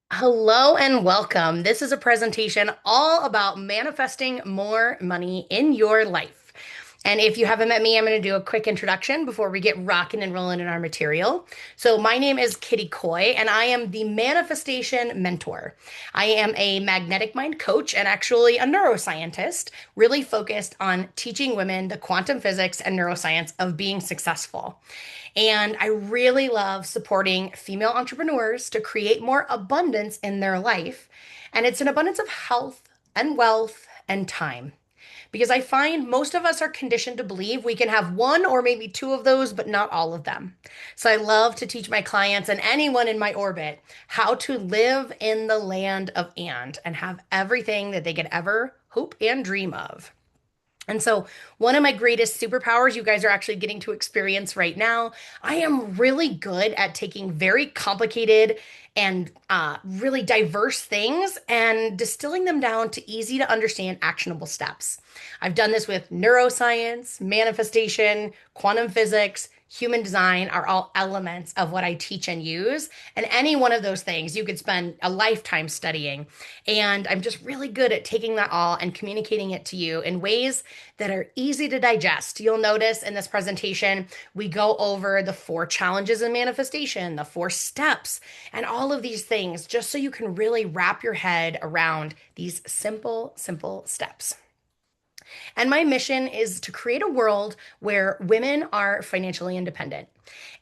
Hello and welcome. This is a presentation all about manifesting more money in your life. And if you haven't met me, I'm going to do a quick introduction before we get rocking and rolling in our material. So, my name is Kitty Coy, and I am the Manifestation Mentor. I am a magnetic mind coach and actually a neuroscientist, really focused on teaching women the quantum physics and neuroscience of being successful. And I really love supporting female entrepreneurs to create more abundance in their life. And it's an abundance of health and wealth and time. Because I find most of us are conditioned to believe we can have one or maybe two of those, but not all of them. So I love to teach my clients and anyone in my orbit how to live in the land of and have everything that they could ever hope and dream of. And so, one of my greatest superpowers you guys are actually getting to experience right now, I am really good at taking very complicated and really diverse things and distilling them down to easy to understand, actionable steps. I've done this with neuroscience, manifestation, quantum physics, human design are all elements of what I teach and use. And any one of those things you could spend a lifetime studying. And I'm just really good at taking that all and communicating it to you in ways that are easy to digest. You'll notice in this presentation, we go over the four challenges in manifestation, the four steps, and all of these things, just so you can really wrap your head around these simple steps. And my mission is to create a world where women are financially independent.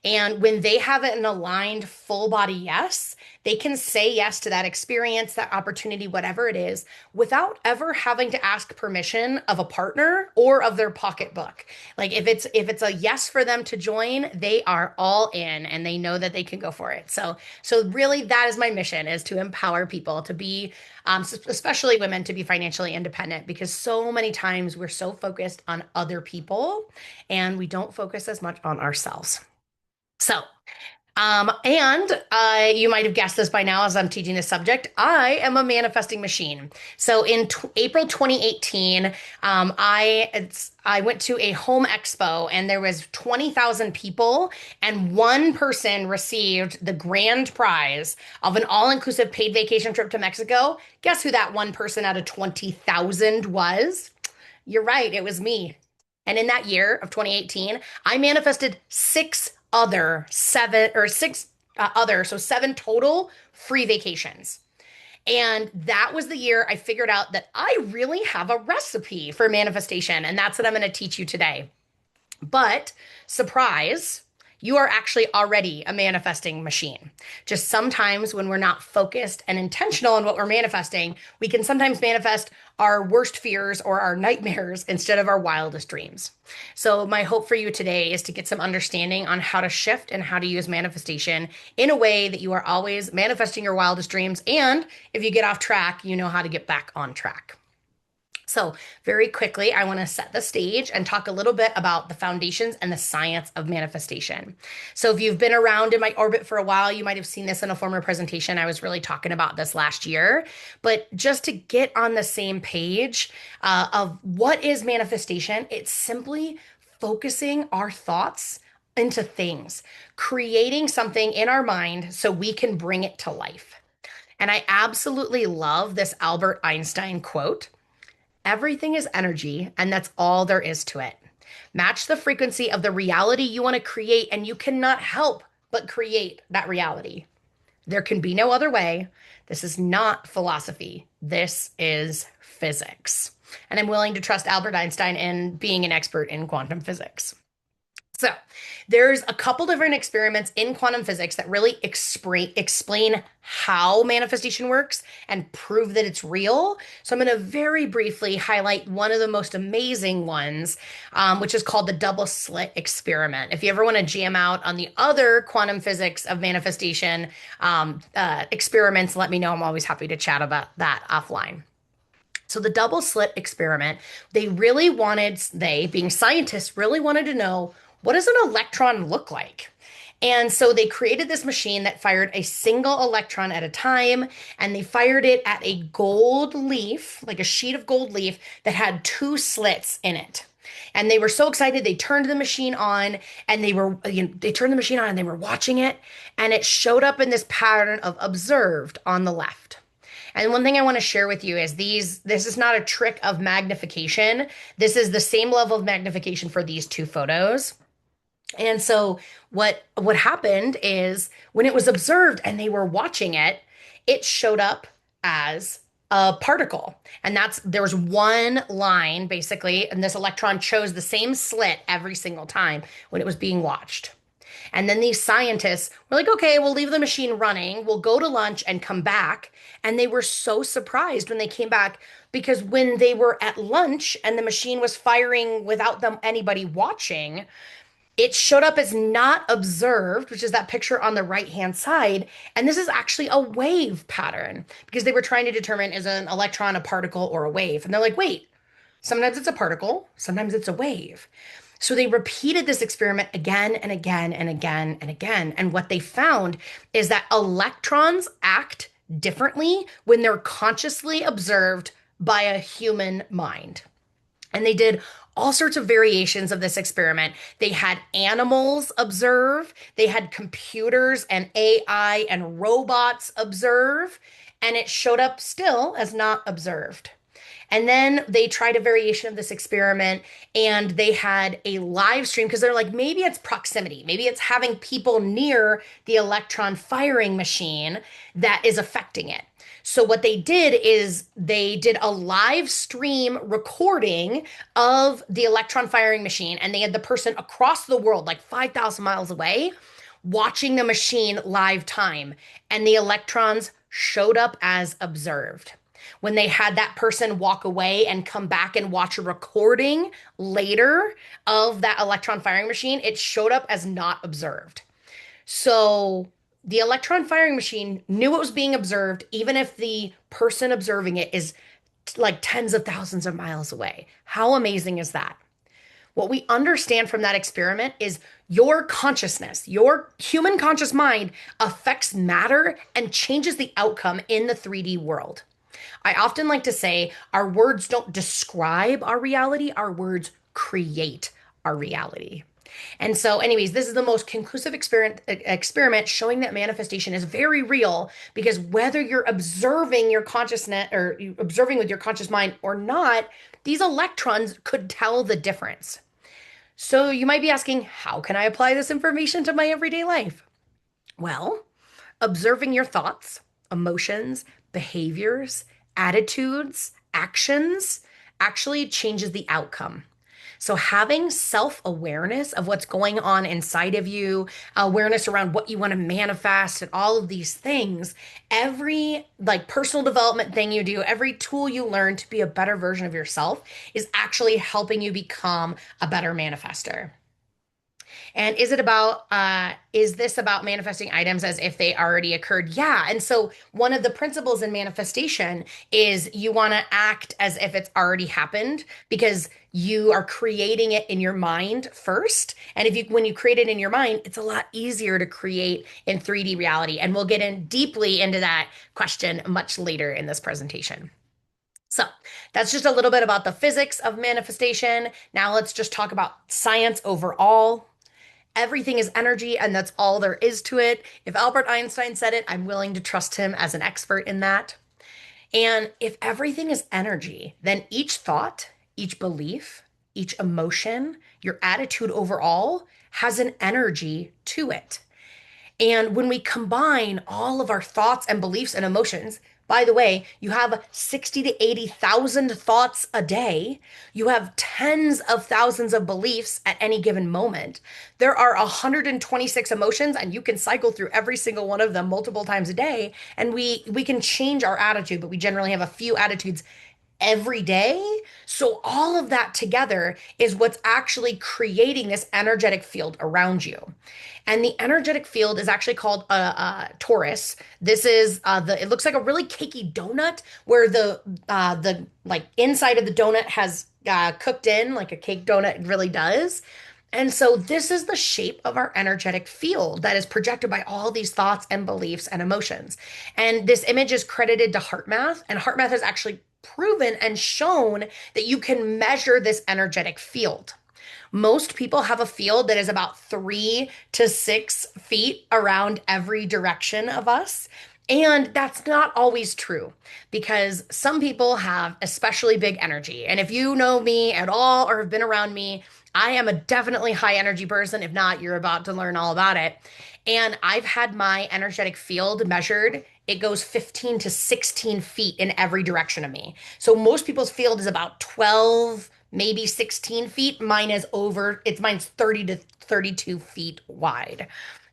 And when they have an aligned full body yes, they can say yes to that experience, that opportunity, whatever it is, without ever having to ask permission of a partner or of their pocketbook. Like if it's a yes for them to join, they are all in and they know that they can go for it. So really that is my mission, is to empower people to be especially women, to be financially independent, because so many times we're so focused on other people and we don't focus as much on ourselves. So, and you might have guessed this by now as I'm teaching this subject. I am a manifesting machine. So in April 2018, I went to a home expo and there was 20,000 people and one person received the grand prize of an all-inclusive paid vacation trip to Mexico. Guess who that one person out of 20,000 was? You're right, it was me. And in that year of 2018, I manifested six other, so seven total free vacations. And that was the year I figured out that I really have a recipe for manifestation. And that's what I'm going to teach you today. But surprise, you are actually already a manifesting machine. Just sometimes when we're not focused and intentional on what we're manifesting, we can sometimes manifest our worst fears or our nightmares instead of our wildest dreams. So, my hope for you today is to get some understanding on how to shift and how to use manifestation in a way that you are always manifesting your wildest dreams. And if you get off track, you know how to get back on track. So, very quickly, I want to set the stage and talk a little bit about the foundations and the science of manifestation. So, if you've been around in my orbit for a while, you might have seen this in a former presentation. I was really talking about this last year. But just to get on the same page of what is manifestation, it's simply focusing our thoughts into things, creating something in our mind so we can bring it to life. And I absolutely love this Albert Einstein quote. Everything is energy, and that's all there is to it. Match the frequency of the reality you want to create, and you cannot help but create that reality. There can be no other way. This is not philosophy. This is physics. And I'm willing to trust Albert Einstein in being an expert in quantum physics. So, there's a couple different experiments in quantum physics that really explain how manifestation works and prove that it's real. So, I'm going to very briefly highlight one of the most amazing ones, which is called the double slit experiment. If you ever want to jam out on the other quantum physics of manifestation experiments, let me know. I'm always happy to chat about that offline. So the double slit experiment, they being scientists, really wanted to know, what does an electron look like? And so they created this machine that fired a single electron at a time, and they fired it at a gold leaf, like a sheet of gold leaf that had two slits in it. And they were so excited, they turned the machine on and they turned the machine on and they were watching it. And it showed up in this pattern of observed on the left. And one thing I want to share with you is this is not a trick of magnification. This is the same level of magnification for these two photos. And so what happened is when it was observed and they were watching it, it showed up as a particle. And there was one line basically, and this electron chose the same slit every single time when it was being watched. And then these scientists were like, okay, we'll leave the machine running. We'll go to lunch and come back. And they were so surprised when they came back because when they were at lunch and the machine was firing without them anybody watching, it showed up as not observed, which is that picture on the right-hand side. And this is actually a wave pattern because they were trying to determine is an electron a particle or a wave. And they're like, wait, sometimes it's a particle, sometimes it's a wave. So they repeated this experiment again and again and again and again. And what they found is that electrons act differently when they're consciously observed by a human mind. And they did all sorts of variations of this experiment. They had animals observe, they had computers and AI and robots observe, and it showed up still as not observed. And then they tried a variation of this experiment and they had a live stream because they're like, maybe it's proximity. Maybe it's having people near the electron firing machine that is affecting it. So what they did is they did a live stream recording of the electron firing machine and they had the person across the world, like 5,000 miles away, watching the machine live time. And the electrons showed up as observed. When they had that person walk away and come back and watch a recording later of that electron firing machine, it showed up as not observed. So the electron firing machine knew it was being observed, even if the person observing it is like tens of thousands of miles away. How amazing is that? What we understand from that experiment is your consciousness, your human conscious mind affects matter and changes the outcome in the 3D world. I often like to say our words don't describe our reality, our words create our reality. And so, anyways, this is the most conclusive experiment showing that manifestation is very real because whether you're observing your consciousness or observing with your conscious mind or not, these electrons could tell the difference. So you might be asking, how can I apply this information to my everyday life? Well, observing your thoughts, emotions, behaviors, attitudes, actions actually changes the outcome. So having self-awareness of what's going on inside of you, awareness around what you want to manifest and all of these things, every like personal development thing you do, every tool you learn to be a better version of yourself is actually helping you become a better manifester. And is this about manifesting items as if they already occurred? Yeah. And so one of the principles in manifestation is you want to act as if it's already happened because you are creating it in your mind first. And when you create it in your mind, it's a lot easier to create in 3D reality. And we'll get in deeply into that question much later in this presentation. So that's just a little bit about the physics of manifestation. Now let's just talk about science overall. Everything is energy, and that's all there is to it. If Albert Einstein said it, I'm willing to trust him as an expert in that. And if everything is energy, then each thought, each belief, each emotion, your attitude overall has an energy to it. And when we combine all of our thoughts and beliefs and emotions, by the way, you have 60 to 80,000 thoughts a day. You have tens of thousands of beliefs at any given moment. There are 126 emotions, and you can cycle through every single one of them multiple times a day. And we can change our attitude, but we generally have a few attitudes every day. So all of that together is what's actually creating this energetic field around you. And the energetic field is actually called a torus. This is it looks like a really cakey donut where the like inside of the donut has cooked in like a cake donut really does. And so this is the shape of our energetic field that is projected by all these thoughts and beliefs and emotions. And this image is credited to HeartMath, and HeartMath is actually proven and shown that you can measure this energetic field. Most people have a field that is about 3 to 6 feet around every direction of us. And that's not always true because some people have especially big energy. And if you know me at all or have been around me, I am a definitely high energy person. If not, you're about to learn all about it. And I've had my energetic field measured. It goes 15 to 16 feet in every direction of me. So most people's field is about 12, maybe 16 feet. Mine's 30 to 32 feet wide.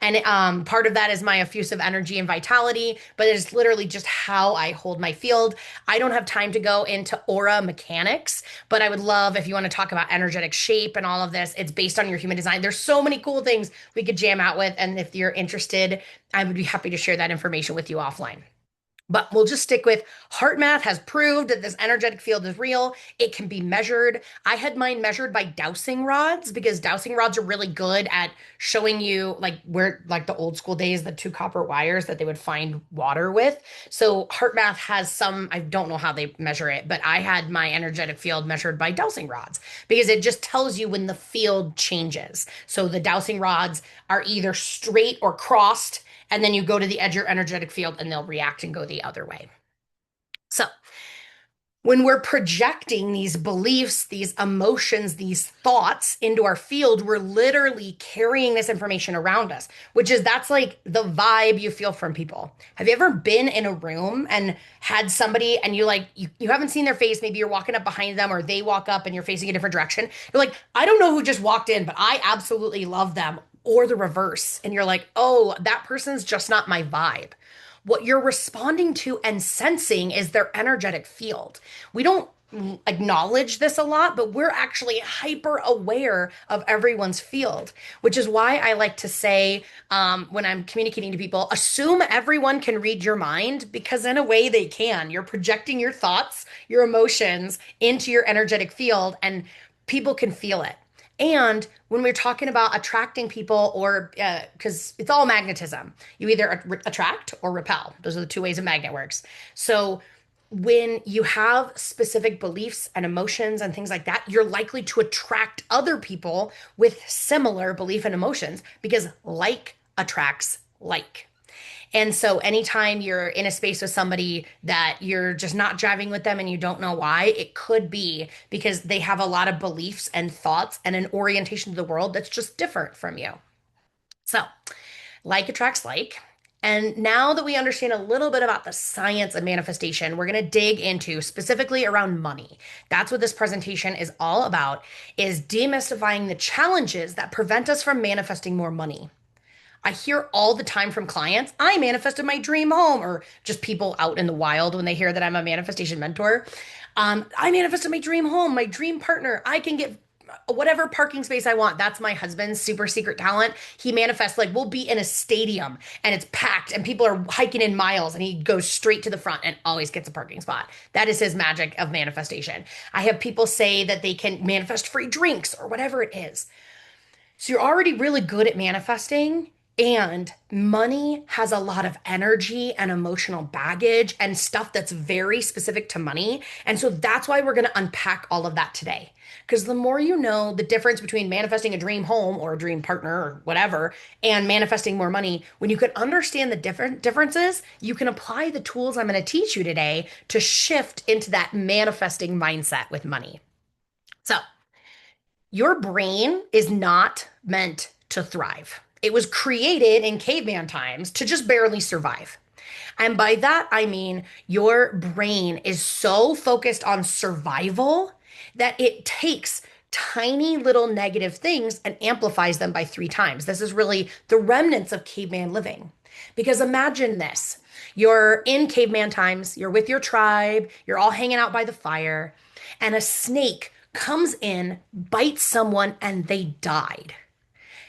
And part of that is my effusive energy and vitality, but it's literally just how I hold my field. I don't have time to go into aura mechanics, but I would love if you want to talk about energetic shape and all of this. It's based on your human design. There's so many cool things we could jam out with. And if you're interested, I would be happy to share that information with you offline. But we'll just stick with heart math has proved that this energetic field is real. It can be measured. I had mine measured by dowsing rods because dowsing rods are really good at showing you like where, like the old school days, the two copper wires that they would find water with. So heart math has some, I don't know how they measure it, but I had my energetic field measured by dowsing rods because it just tells you when the field changes. So the dowsing rods are either straight or crossed, and then you go to the edge of your energetic field and they'll react and go the other way. So, when we're projecting these beliefs, these emotions, these thoughts into our field, we're literally carrying this information around us, that's like the vibe you feel from people. Have you ever been in a room and had somebody and you haven't seen their face, maybe you're walking up behind them or they walk up and you're facing a different direction. You're like, I don't know who just walked in, but I absolutely love them. Or the reverse. And you're like, oh, that person's just not my vibe. What you're responding to and sensing is their energetic field. We don't acknowledge this a lot, but we're actually hyper aware of everyone's field, which is why I like to say when I'm communicating to people, assume everyone can read your mind because in a way they can. You're projecting your thoughts, your emotions into your energetic field, and people can feel it. And when we're talking about attracting people, or because it's all magnetism, you either attract or repel. Those are the two ways a magnet works. So when you have specific beliefs and emotions and things like that, you're likely to attract other people with similar belief and emotions because like attracts like. And so anytime you're in a space with somebody that you're just not driving with them and you don't know why, it could be because they have a lot of beliefs and thoughts and an orientation to the world that's just different from you. So, like attracts like. And now that we understand a little bit about the science of manifestation, we're going to dig into specifically around money. That's what this presentation is all about, is demystifying the challenges that prevent us from manifesting more money. I hear all the time from clients, I manifested my dream home, or just people out in the wild when they hear that I'm a manifestation mentor. I manifested my dream home, my dream partner. I can get whatever parking space I want. That's my husband's super secret talent. He manifests like we'll be in a stadium and it's packed and people are hiking in miles and he goes straight to the front and always gets a parking spot. That is his magic of manifestation. I have people say that they can manifest free drinks or whatever it is. So you're already really good at manifesting. And money has a lot of energy and emotional baggage and stuff that's very specific to money. And so that's why we're going to unpack all of that today. Because the more you know the difference between manifesting a dream home or a dream partner or whatever and manifesting more money, when you can understand the different differences, you can apply the tools I'm going to teach you today to shift into that manifesting mindset with money. So, your brain is not meant to thrive. It was created in caveman times to just barely survive. And by that, I mean your brain is so focused on survival that it takes tiny little negative things and amplifies them by 3 times. This is really the remnants of caveman living. Because imagine this, you're in caveman times, you're with your tribe, you're all hanging out by the fire, and a snake comes in, bites someone, and they died.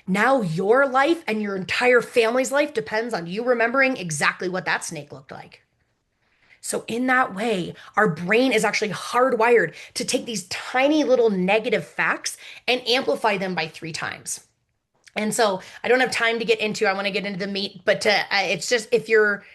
Now your life and your entire family's life depends on you remembering exactly what that snake looked like. So, in that way, our brain is actually hardwired to take these tiny little negative facts and amplify them by 3 times. And so I don't have time to get into, I want to get into the meat, but it's just if you're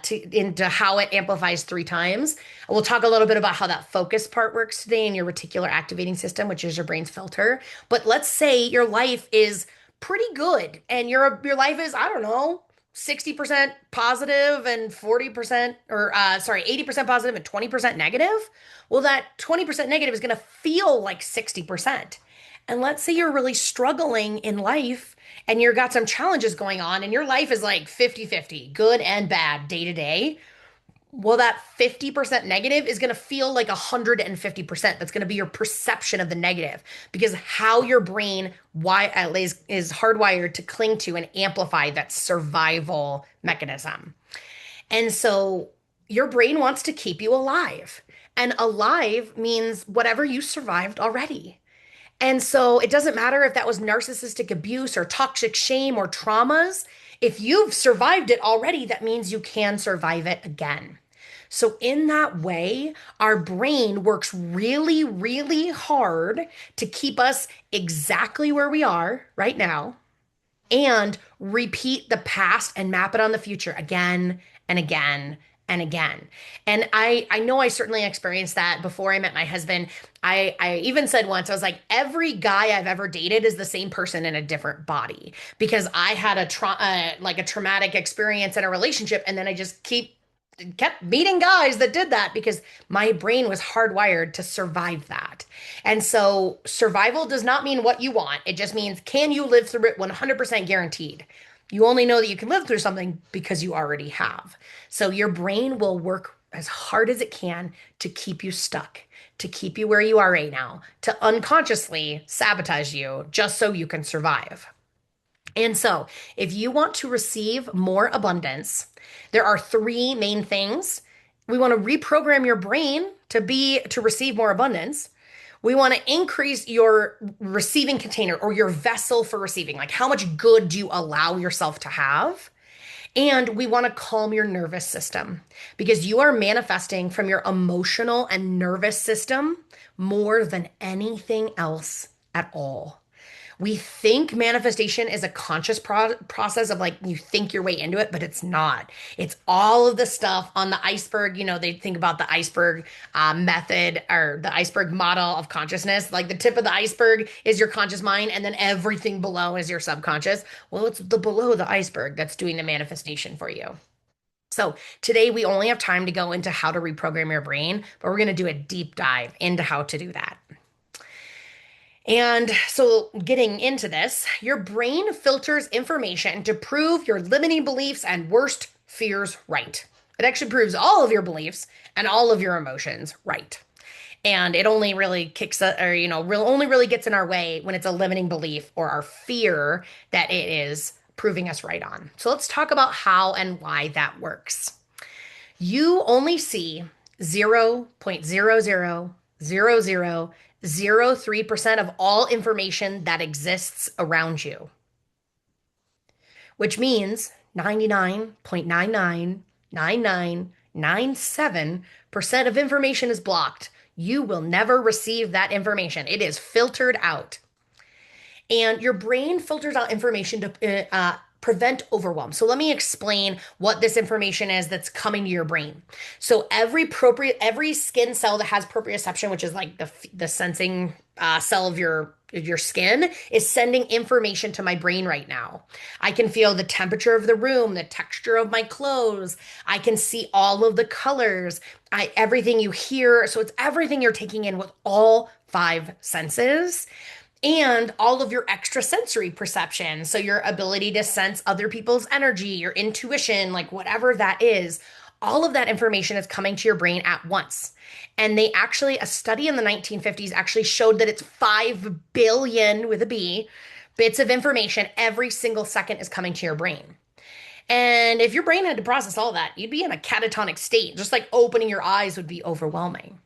into how it amplifies 3 times. We'll talk a little bit about how that focus part works today in your reticular activating system, which is your brain's filter. But let's say your life is pretty good and your life is, I don't know, 60% positive and 40% or sorry, 80% positive and 20% negative. Well, that 20% negative is going to feel like 60%. And let's say you're really struggling in life and you've got some challenges going on and your life is like 50-50, good and bad day to day. Well, that 50% negative is going to feel like 150%. That's going to be your perception of the negative because how your brain is hardwired to cling to and amplify that survival mechanism. And so your brain wants to keep you alive. And alive means whatever you survived already. And so it doesn't matter if that was narcissistic abuse or toxic shame or traumas. If you've survived it already, that means you can survive it again. So, in that way, our brain works really, really hard to keep us exactly where we are right now and repeat the past and map it on the future again and again and again. And I know I certainly experienced that before I met my husband. I even said once, I was like, every guy I've ever dated is the same person in a different body because I had like a traumatic experience in a relationship, and then I just kept meeting guys that did that because my brain was hardwired to survive that. And so survival does not mean what you want. It just means, can you live through it 100% guaranteed? You only know that you can live through something because you already have. So your brain will work as hard as it can to keep you stuck, to keep you where you are right now, to unconsciously sabotage you just so you can survive. And so, if you want to receive more abundance, there are 3 main things. We want to reprogram your brain to receive more abundance. We want to increase your receiving container or your vessel for receiving. Like, how much good do you allow yourself to have? And we want to calm your nervous system because you are manifesting from your emotional and nervous system more than anything else at all. We think manifestation is a conscious process of like you think your way into it, but it's not. It's all of the stuff on the iceberg. You know, they think about the iceberg method or the iceberg model of consciousness. Like the tip of the iceberg is your conscious mind, and then everything below is your subconscious. Well, it's the below the iceberg that's doing the manifestation for you. So today we only have time to go into how to reprogram your brain, but we're going to do a deep dive into how to do that. And so, getting into this, your brain filters information to prove your limiting beliefs and worst fears right. It actually proves all of your beliefs and all of your emotions right. And it only really only really gets in our way when it's a limiting belief or our fear that it is proving us right on. So, let's talk about how and why that works. You only see 0.000003% of all information that exists around you, which means 99.999997% of information is blocked. You will never receive that information. It is filtered out. And your brain filters out information to prevent overwhelm. So let me explain what this information is that's coming to your brain. So every skin cell that has proprioception, which is like the sensing cell of your skin, is sending information to my brain right now. I can feel the temperature of the room, the texture of my clothes. I can see all of the colors, everything you hear. So it's everything you're taking in with all 5 senses. And all of your extrasensory perception. So your ability to sense other people's energy, your intuition, like whatever that is, all of that information is coming to your brain at once. And a study in the 1950s actually showed that it's 5 billion with a B bits of information every single second is coming to your brain. And if your brain had to process all that, you'd be in a catatonic state. Just like opening your eyes would be overwhelming.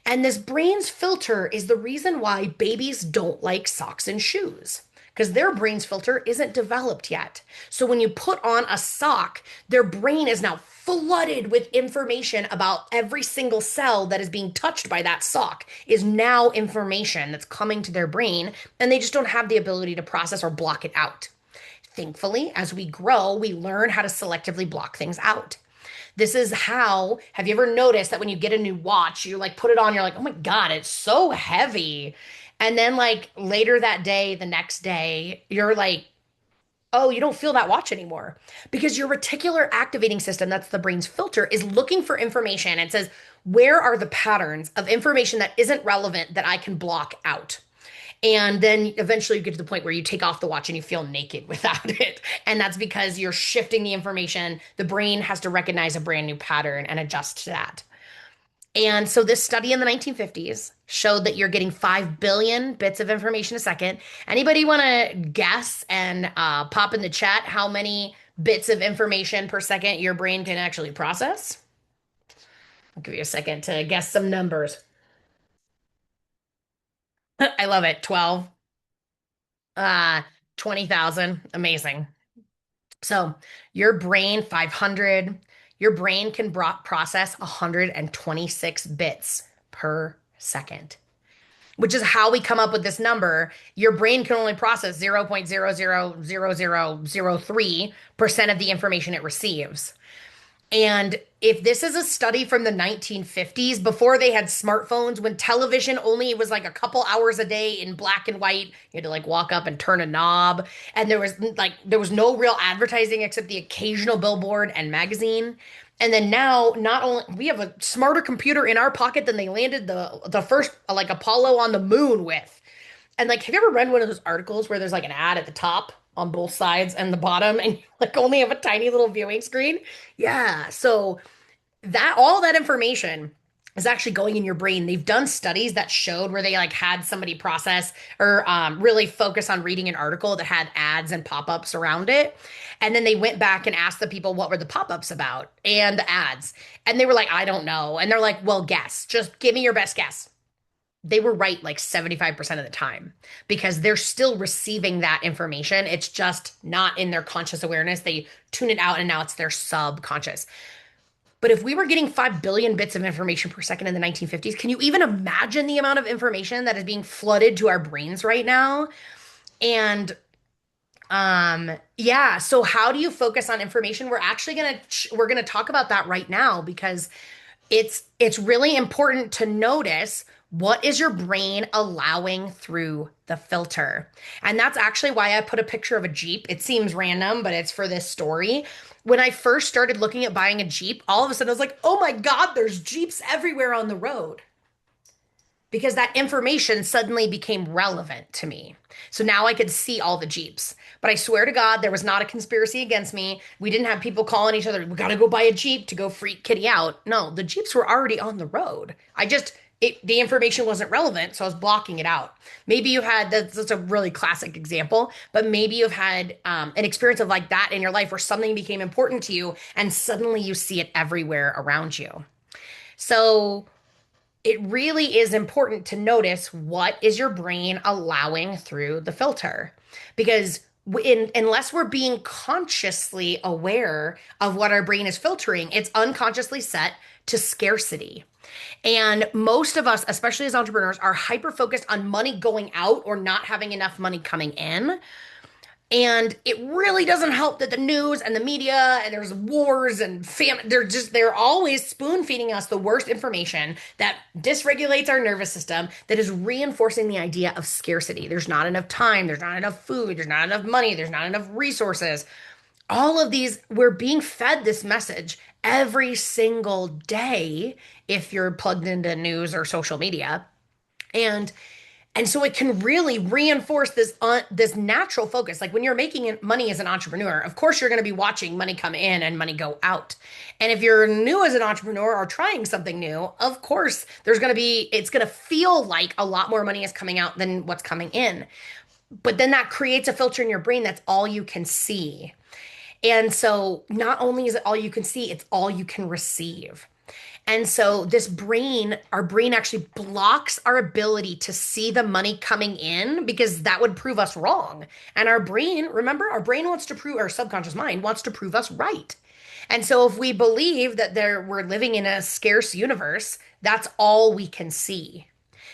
And this brain's filter is the reason why babies don't like socks and shoes, because their brain's filter isn't developed yet. So when you put on a sock, their brain is now flooded with information about every single cell that is being touched by that sock is now information that's coming to their brain, and they just don't have the ability to process or block it out. Thankfully, as we grow, we learn how to selectively block things out. This is how, have you ever noticed that when you get a new watch, you like put it on, you're like, oh my God, it's so heavy. And then like later that day, the next day, you're like, oh, you don't feel that watch anymore because your reticular activating system, that's the brain's filter, is looking for information and says, where are the patterns of information that isn't relevant that I can block out? And then eventually you get to the point where you take off the watch and you feel naked without it. And that's because you're shifting the information. The brain has to recognize a brand new pattern and adjust to that. And so this study in the 1950s showed that you're getting 5 billion bits of information a second. Anybody want to guess and pop in the chat how many bits of information per second your brain can actually process? I'll give you a second to guess some numbers. I love it. 12, uh, 20,000. Amazing. So your brain, 500, your brain can process 126 bits per second, which is how we come up with this number. Your brain can only process 0.000003% of the information it receives. And if this is a study from the 1950s, before they had smartphones, when television only was like a couple hours a day in black and white, you had to like walk up and turn a knob, and there was no real advertising except the occasional billboard and magazine. And then now, not only we have a smarter computer in our pocket than they landed the first like Apollo on the moon with. And like, have you ever read one of those articles where there's like an ad at the top on both sides and the bottom, and you like only have a tiny little viewing screen? Yeah. So that all that information is actually going in your brain. They've done studies that showed where they like had somebody process or really focus on reading an article that had ads and pop-ups around it. And then they went back and asked the people what were the pop-ups about and the ads. And they were like, I don't know. And they're like, well, guess. Just give me your best guess. They were right like 75% of the time because they're still receiving that information. It's just not in their conscious awareness. They tune it out and now it's their subconscious. But if we were getting 5 billion bits of information per second in the 1950s, can you even imagine the amount of information that is being flooded to our brains right now? And yeah, so how do you focus on information? We're going to talk about that right now because it's really important to notice what is your brain allowing through the filter. And that's actually why I put a picture of a Jeep. It seems random, but it's for this story. When I first started looking at buying a Jeep, all of a sudden I was like, oh my God, there's Jeeps everywhere on the road because that information suddenly became relevant to me. So now I could see all the Jeeps. But I swear to God, there was not a conspiracy against me. We didn't have people calling each other, we got to go buy a Jeep to go freak Kitty out. No, the Jeeps were already on the road. The information wasn't relevant, so I was blocking it out. Maybe you had, that's a really classic example, but maybe you've had an experience of like that in your life where something became important to you and suddenly you see it everywhere around you. So it really is important to notice what is your brain allowing through the filter. Because unless we're being consciously aware of what our brain is filtering, it's unconsciously set to scarcity. And most of us, especially as entrepreneurs, are hyper focused on money going out or not having enough money coming in. And it really doesn't help that the news and the media and there's wars and famine, they're always spoon feeding us the worst information that dysregulates our nervous system, that is reinforcing the idea of scarcity. There's not enough time, there's not enough food, there's not enough money, there's not enough resources. All of these, we're being fed this message every single day if you're plugged into news or social media. And so it can really reinforce this natural focus. Like when you're making money as an entrepreneur, of course you're going to be watching money come in and money go out. And if you're new as an entrepreneur or trying something new, of course it's going to feel like a lot more money is coming out than what's coming in. But then that creates a filter in your brain that's all you can see. And so not only is it all you can see, it's all you can receive. And so our brain actually blocks our ability to see the money coming in because that would prove us wrong. And remember, our subconscious mind wants to prove us right. And so if we believe that we're living in a scarce universe, that's all we can see.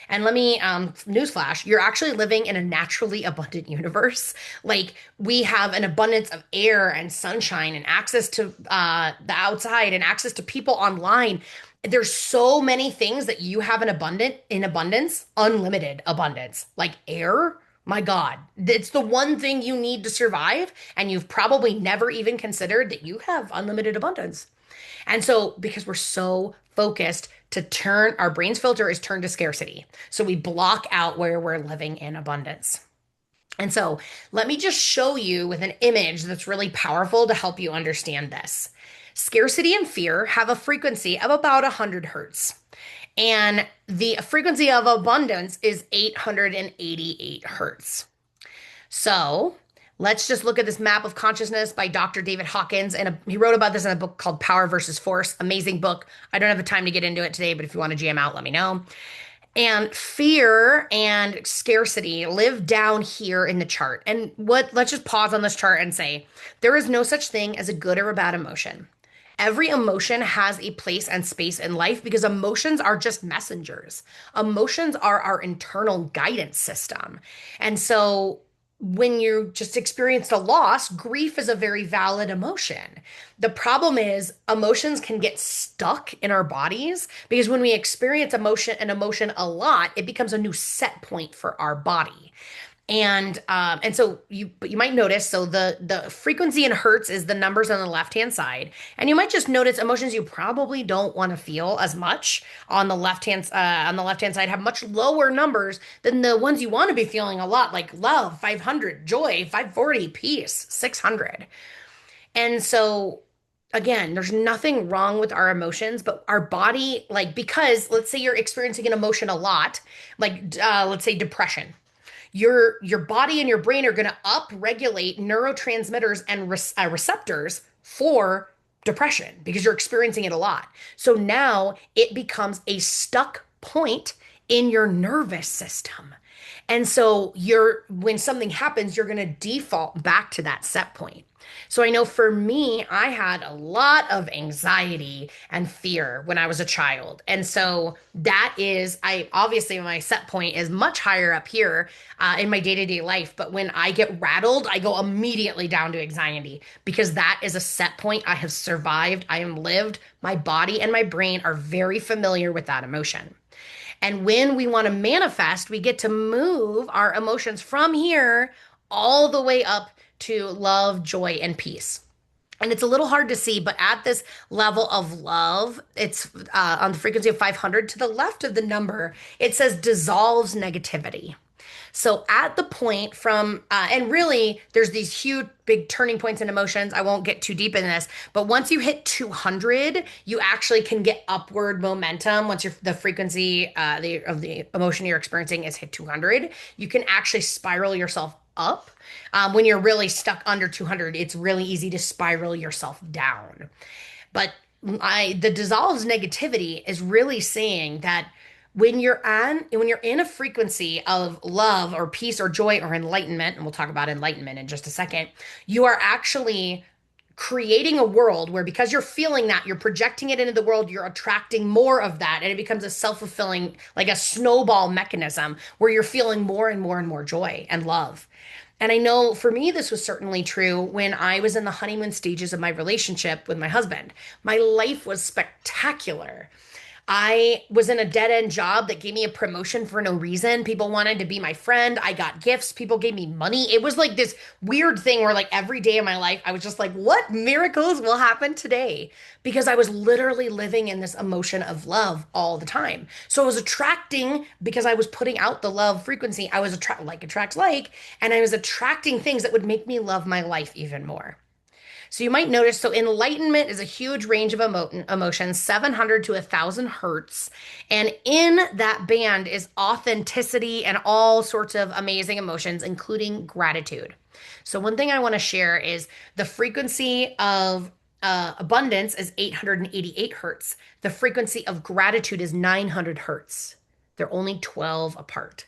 And let me, newsflash, you're actually living in a naturally abundant universe. Like we have an abundance of air and sunshine and access to the outside and access to people online. There's so many things that you have in abundance, unlimited abundance, like air. My God, it's the one thing you need to survive, and you've probably never even considered that you have unlimited abundance. And so, because we're so focused to turn our brain's filter is turned to scarcity. So we block out where we're living in abundance. And so, let me just show you with an image that's really powerful to help you understand this. Scarcity and fear have a frequency of about 100 hertz. And the frequency of abundance is 888 hertz. So let's just look at this map of consciousness by Dr. David Hawkins. And he wrote about this in a book called Power versus Force. Amazing book. I don't have the time to get into it today, but if you want to jam out, let me know. And fear and scarcity live down here in the chart. And let's just pause on this chart and say there is no such thing as a good or a bad emotion. Every emotion has a place and space in life because emotions are just messengers. Emotions are our internal guidance system. And so when you just experienced a loss, grief is a very valid emotion. The problem is emotions can get stuck in our bodies because when we experience an emotion a lot, it becomes a new set point for our body. And so but you might notice, so the frequency in hertz is the numbers on the left-hand side. And you might just notice emotions you probably don't want to feel as much on the left-hand side have much lower numbers than the ones you want to be feeling a lot, like love, 500, joy, 540, peace, 600. And so again, there's nothing wrong with our emotions, but our body, like, because let's say you're experiencing an emotion a lot, like let's say depression, your body and your brain are going to up-regulate neurotransmitters and receptors for depression because you're experiencing it a lot. So now it becomes a stuck point in your nervous system. And so when something happens, you're going to default back to that set point. So I know for me, I had a lot of anxiety and fear when I was a child. And so I obviously my set point is much higher up here in my day-to-day life. But when I get rattled, I go immediately down to anxiety because that is a set point. I have survived. I am lived. My body and my brain are very familiar with that emotion. And when we want to manifest, we get to move our emotions from here all the way up to love, joy, and peace. And it's a little hard to see, but at this level of love, it's on the frequency of 500 to the left of the number, it says dissolves negativity. So at the point and really, there's these huge, big turning points in emotions. I won't get too deep in this, but once you hit 200, you actually can get upward momentum. Once the frequency of the emotion you're experiencing is hit 200, you can actually spiral yourself up. When you're really stuck under 200, it's really easy to spiral yourself down. But the dissolves negativity is really saying that when you're in a frequency of love or peace or joy or enlightenment, and we'll talk about enlightenment in just a second, you are actually creating a world where because you're feeling that, you're projecting it into the world, you're attracting more of that, and it becomes a self-fulfilling, like a snowball mechanism where you're feeling more and more and more joy and love. And I know for me, this was certainly true when I was in the honeymoon stages of my relationship with my husband. My life was spectacular. I was in a dead end job that gave me a promotion for no reason. People wanted to be my friend. I got gifts. People gave me money. It was like this weird thing where, like, every day of my life, I was just like, what miracles will happen today? Because I was literally living in this emotion of love all the time. So I was attracting, because I was putting out the love frequency, I was like attracts like, and I was attracting things that would make me love my life even more. So you might notice, so enlightenment is a huge range of emotions, 700 to 1,000 hertz. And in that band is authenticity and all sorts of amazing emotions, including gratitude. So one thing I want to share is the frequency of abundance is 888 hertz. The frequency of gratitude is 900 hertz. They're only 12 apart.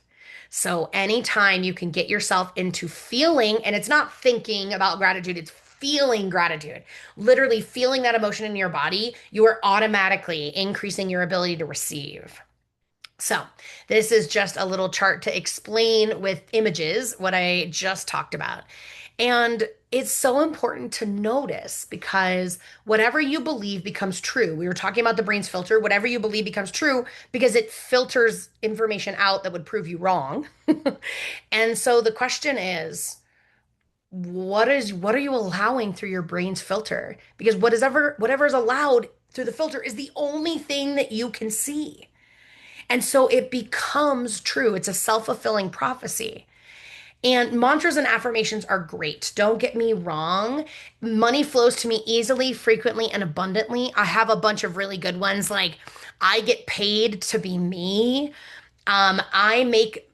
So anytime you can get yourself into feeling, and it's not thinking about gratitude, it's feeling gratitude, literally feeling that emotion in your body, you are automatically increasing your ability to receive. So, this is just a little chart to explain with images what I just talked about. And it's so important to notice because whatever you believe becomes true. We were talking about the brain's filter. Whatever you believe becomes true because it filters information out that would prove you wrong. And so the question is, what are you allowing through your brain's filter? Because whatever is allowed through the filter is the only thing that you can see. And so it becomes true. It's a self-fulfilling prophecy. And mantras and affirmations are great. Don't get me wrong. Money flows to me easily, frequently, and abundantly. I have a bunch of really good ones like I get paid to be me. I make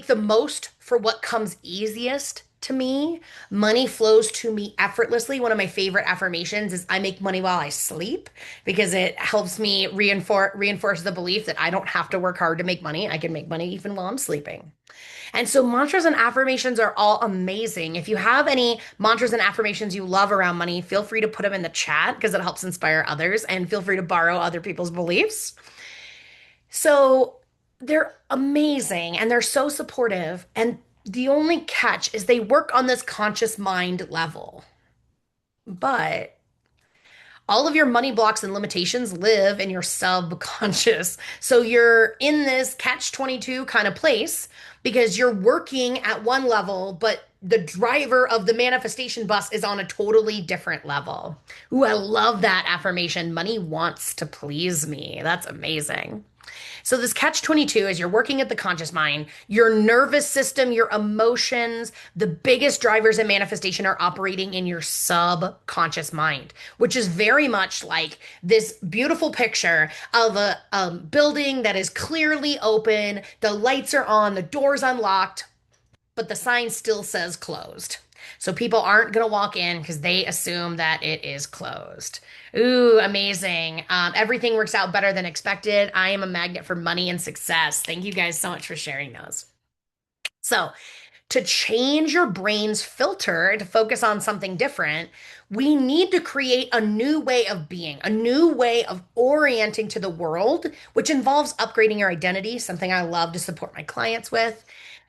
the most for what comes easiest to me. Money flows to me effortlessly. One of my favorite affirmations is I make money while I sleep because it helps me reinforce the belief that I don't have to work hard to make money. I can make money even while I'm sleeping. And so mantras and affirmations are all amazing. If you have any mantras and affirmations you love around money, feel free to put them in the chat because it helps inspire others and feel free to borrow other people's beliefs. So they're amazing and they're so supportive. And the only catch is they work on this conscious mind level. But all of your money blocks and limitations live in your subconscious. So you're in this catch 22 kind of place because you're working at one level, but the driver of the manifestation bus is on a totally different level. Ooh, I love that affirmation. Money wants to please me. That's amazing. So this catch 22 is you're working at the conscious mind, your nervous system, your emotions, the biggest drivers in manifestation are operating in your subconscious mind, which is very much like this beautiful picture of a building that is clearly open, the lights are on, the doors unlocked, but the sign still says closed. So people aren't going to walk in because they assume that it is closed. Ooh, amazing. Everything works out better than expected. I am a magnet for money and success. Thank you guys so much for sharing those. So, to change your brain's filter to focus on something different, we need to create a new way of being, a new way of orienting to the world, which involves upgrading your identity, something I love to support my clients with.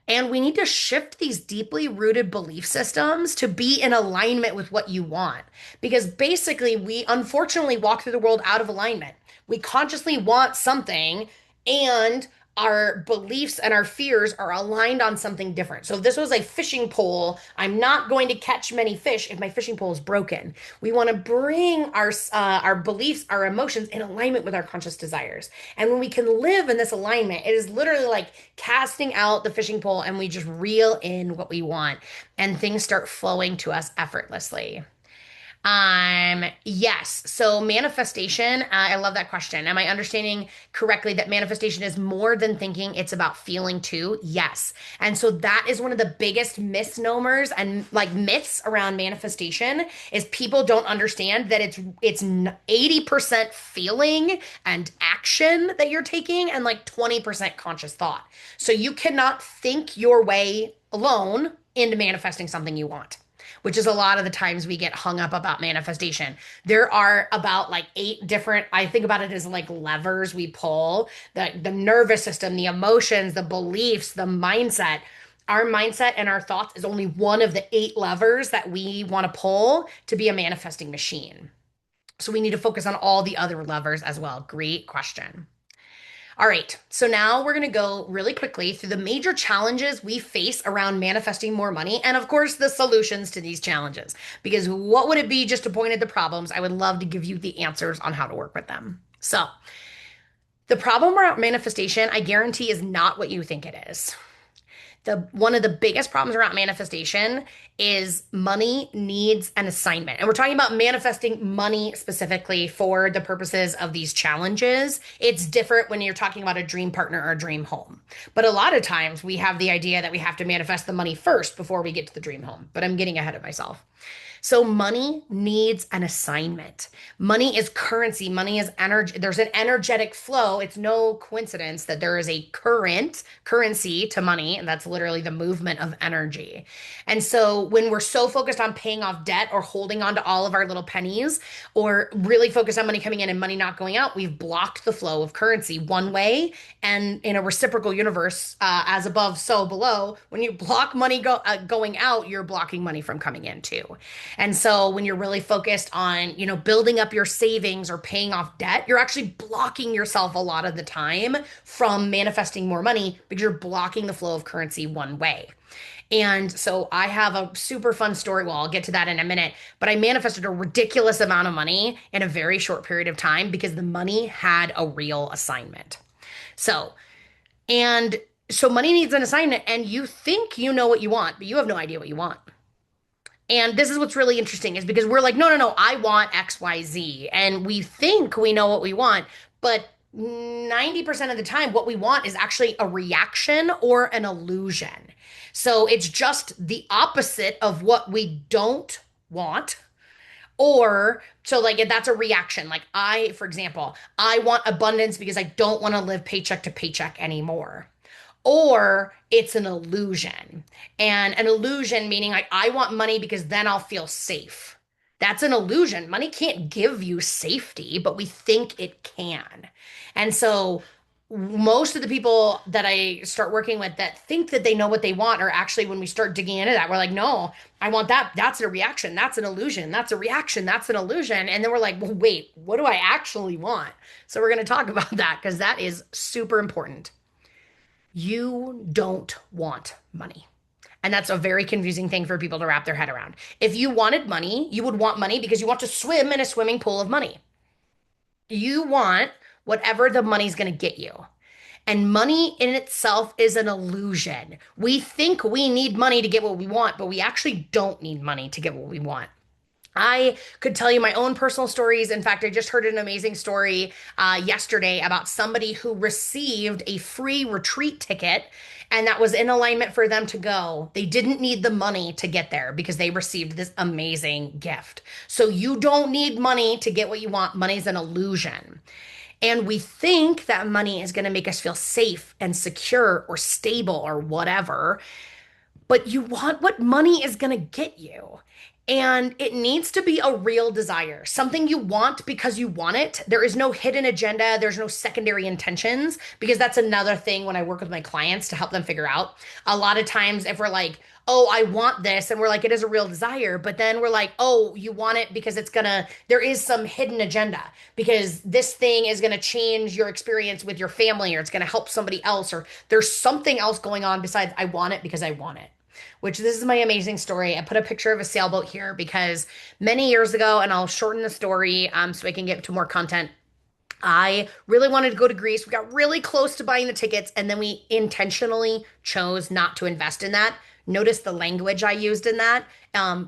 And we need to shift these deeply rooted belief systems to be in alignment with what you want. Because basically, we unfortunately walk through the world out of alignment. We consciously want something, and our beliefs and our fears are aligned on something different. So if this was a fishing pole, I'm not going to catch many fish if my fishing pole is broken. We want to bring our beliefs, our emotions in alignment with our conscious desires. And when we can live in this alignment, it is literally like casting out the fishing pole and we just reel in what we want and things start flowing to us effortlessly. Yes. So manifestation, I love that question. Am I understanding correctly that manifestation is more than thinking, it's about feeling too? Yes. And so that is one of the biggest misnomers and like myths around manifestation is people don't understand that it's 80% feeling and action that you're taking and like 20% conscious thought. So you cannot think your way alone into manifesting something you want, which is a lot of the times we get hung up about manifestation. There are about like eight different, I think about it as like levers we pull, the nervous system, the emotions, the beliefs, the mindset. Our mindset and our thoughts is only one of the eight levers that we want to pull to be a manifesting machine. So we need to focus on all the other levers as well. Great question. All right, so now we're going to go really quickly through the major challenges we face around manifesting more money, and of course, the solutions to these challenges. Because what would it be just to point at the problems? I would love to give you the answers on how to work with them. So, the problem around manifestation, I guarantee, is not what you think it is. One of the biggest problems around manifestation is money needs an assignment. And we're talking about manifesting money specifically for the purposes of these challenges. It's different when you're talking about a dream partner or a dream home. But a lot of times we have the idea that we have to manifest the money first before we get to the dream home. But I'm getting ahead of myself. So money needs an assignment. Money is currency. Money is energy. There's an energetic flow. It's no coincidence that there is a currency to money, and that's literally the movement of energy. And so when we're so focused on paying off debt or holding on to all of our little pennies, or really focused on money coming in and money not going out, we've blocked the flow of currency one way. And in a reciprocal universe, as above, so below, when you block money going out, you're blocking money from coming in too. And so when you're really focused on, building up your savings or paying off debt, you're actually blocking yourself a lot of the time from manifesting more money because you're blocking the flow of currency one way. And so I have a super fun story. Well, I'll get to that in a minute, but I manifested a ridiculous amount of money in a very short period of time because the money had a real assignment. So, and so money needs an assignment, and you think you know what you want, but you have no idea what you want. And this is what's really interesting is because we're like, no, no, no, I want XYZ. And we think we know what we want, but 90% of the time, what we want is actually a reaction or an illusion. So it's just the opposite of what we don't want. Or, so like that's a reaction. Like for example, I want abundance because I don't want to live paycheck to paycheck anymore. Or it's an illusion. And an illusion meaning like I want money because then I'll feel safe. That's an illusion. Money can't give you safety, but we think it can. And so most of the people that I start working with that think that they know what they want are actually, when we start digging into that, we're like, no, I want that. That's a reaction. That's an illusion. That's a reaction. That's an illusion. And then we're like, well, wait, what do I actually want? So we're going to talk about that because that is super important. You don't want money. And that's a very confusing thing for people to wrap their head around. If you wanted money, you would want money because you want to swim in a swimming pool of money. You want whatever the money's going to get you. And money in itself is an illusion. We think we need money to get what we want, but we actually don't need money to get what we want. I could tell you my own personal stories. In fact, I just heard an amazing story yesterday about somebody who received a free retreat ticket, and that was in alignment for them to go. They didn't need the money to get there because they received this amazing gift. So you don't need money to get what you want. Money's an illusion. And we think that money is going to make us feel safe and secure or stable or whatever, but you want what money is going to get you. And it needs to be a real desire, something you want because you want it. There is no hidden agenda. There's no secondary intentions, because that's another thing when I work with my clients to help them figure out. A lot of times, if we're like, oh, I want this, and we're like, it is a real desire, but then we're like, oh, you want it because there is some hidden agenda, because this thing is gonna change your experience with your family, or it's gonna help somebody else, or there's something else going on besides I want it because I want it. Which, this is my amazing story. I put a picture of a sailboat here because many years ago, and I'll shorten the story so I can get to more content. I really wanted to go to Greece. We got really close to buying the tickets, and then we intentionally chose not to invest in that. Notice the language I used in that.